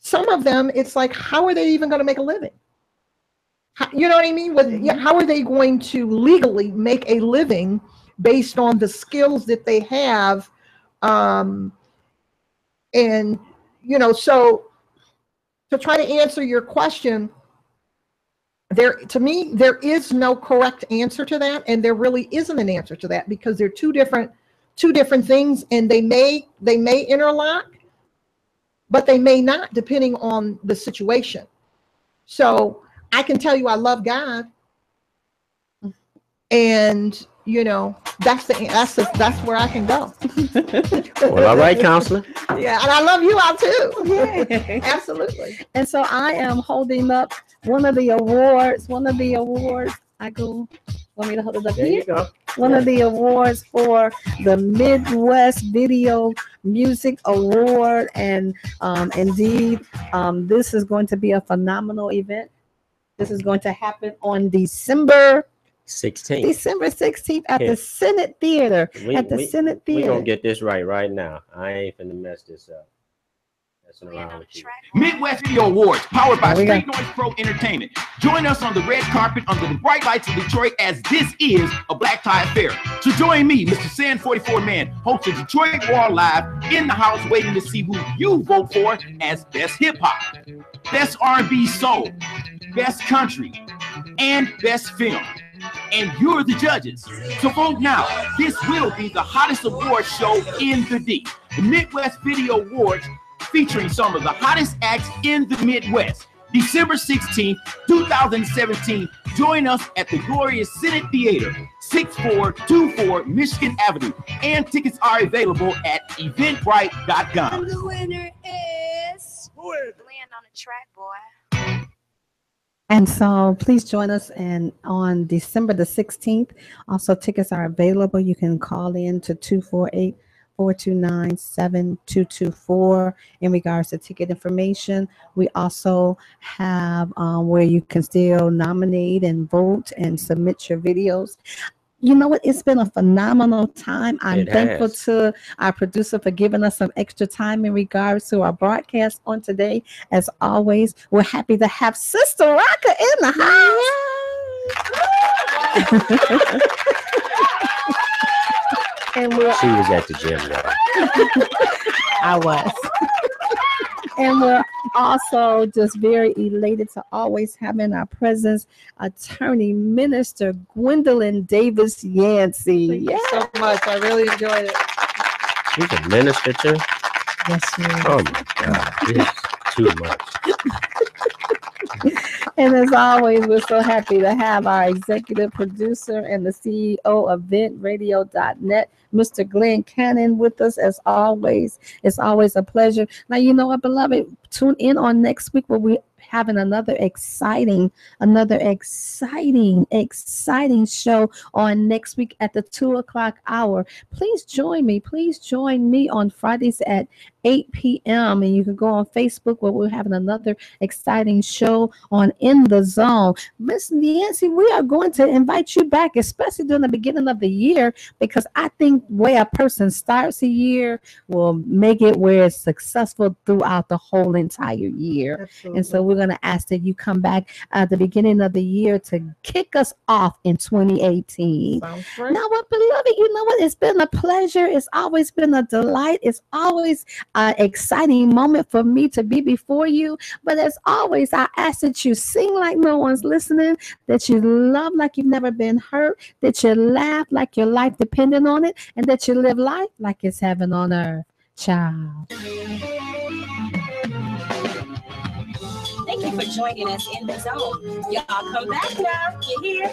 some of them, it's like, how are they even going to make a living? You know what I mean? How are they going to legally make a living based on the skills that they have? So to try to answer your question, to me, there is no correct answer to that, and there really isn't an answer to that, because they're two different things, and they may interlock, but they may not, depending on the situation. So I can tell you I love God, and that's where I can go. Well, all right, counselor. Yeah, and I love you all too. Yeah, absolutely. And so I am holding up one of the awards. Want me to hold it up There here? you go. One of the awards for the Midwest Video Music Award, and indeed, this is going to be a phenomenal event. This is going to happen on December 16th at the Senate Theater. Senate Theater. We're going to get this right now. I ain't finna mess this up. Messing around with you. Midwest Video Awards, powered by Straight Noise Pro Entertainment. Join us on the red carpet under the bright lights of Detroit, as this is a black tie affair. So join me, Mr. Sand 44 Man, host of Detroit War Live, in the house waiting to see who you vote for as Best Hip Hop, Best R&B Soul, Best Country, and Best Film. And you're the judges. So vote now. This will be the hottest award show in the D. The Midwest Video Awards, featuring some of the hottest acts in the Midwest. December 16th, 2017. Join us at the glorious Senate Theater, 6424 Michigan Avenue. And tickets are available at eventbrite.com. And the winner is Glenn on the track, boy. And so please join us on December the 16th. Also, tickets are available. You can call in to 248-429-7224 in regards to ticket information. We also have where you can still nominate and vote and submit your videos. You know what? It's been a phenomenal time. I'm thankful to our producer for giving us some extra time in regards to our broadcast on today. As always, we're happy to have Sister Rocka in the house. And she was at the gym, y'all. I was. And we're also just very elated to always have in our presence Attorney Minister Gwendolyn Davis Yancey. Thank you so much. I really enjoyed it. She's a minister too? Yes, she is. Oh my God, this is too much. And as always, we're so happy to have our executive producer and the CEO of VentRadio.net, Mr. Glenn Cannon, with us as always. It's always a pleasure. Now, you know what, beloved? Tune in on next week where we having another exciting show on next week at the 2:00 hour. Please join me. Please join me on Fridays at 8 p.m. And you can go on Facebook where we're having another exciting show on In the Zone. Miss Nancy, we are going to invite you back, especially during the beginning of the year, because I think the way a person starts a year will make it where it's successful throughout the whole entire year. Absolutely. And so we're going to ask that you come back at the beginning of the year to kick us off in 2018. Sounds great. Now, what, beloved, you know what? It's been a pleasure. It's always been a delight. It's always an exciting moment for me to be before you. But as always, I ask that you sing like no one's listening, that you love like you've never been hurt, that you laugh like your life depended on it, and that you live life like it's heaven on earth. Ciao. Thank you for joining us in the zone. Y'all come back now. You hear?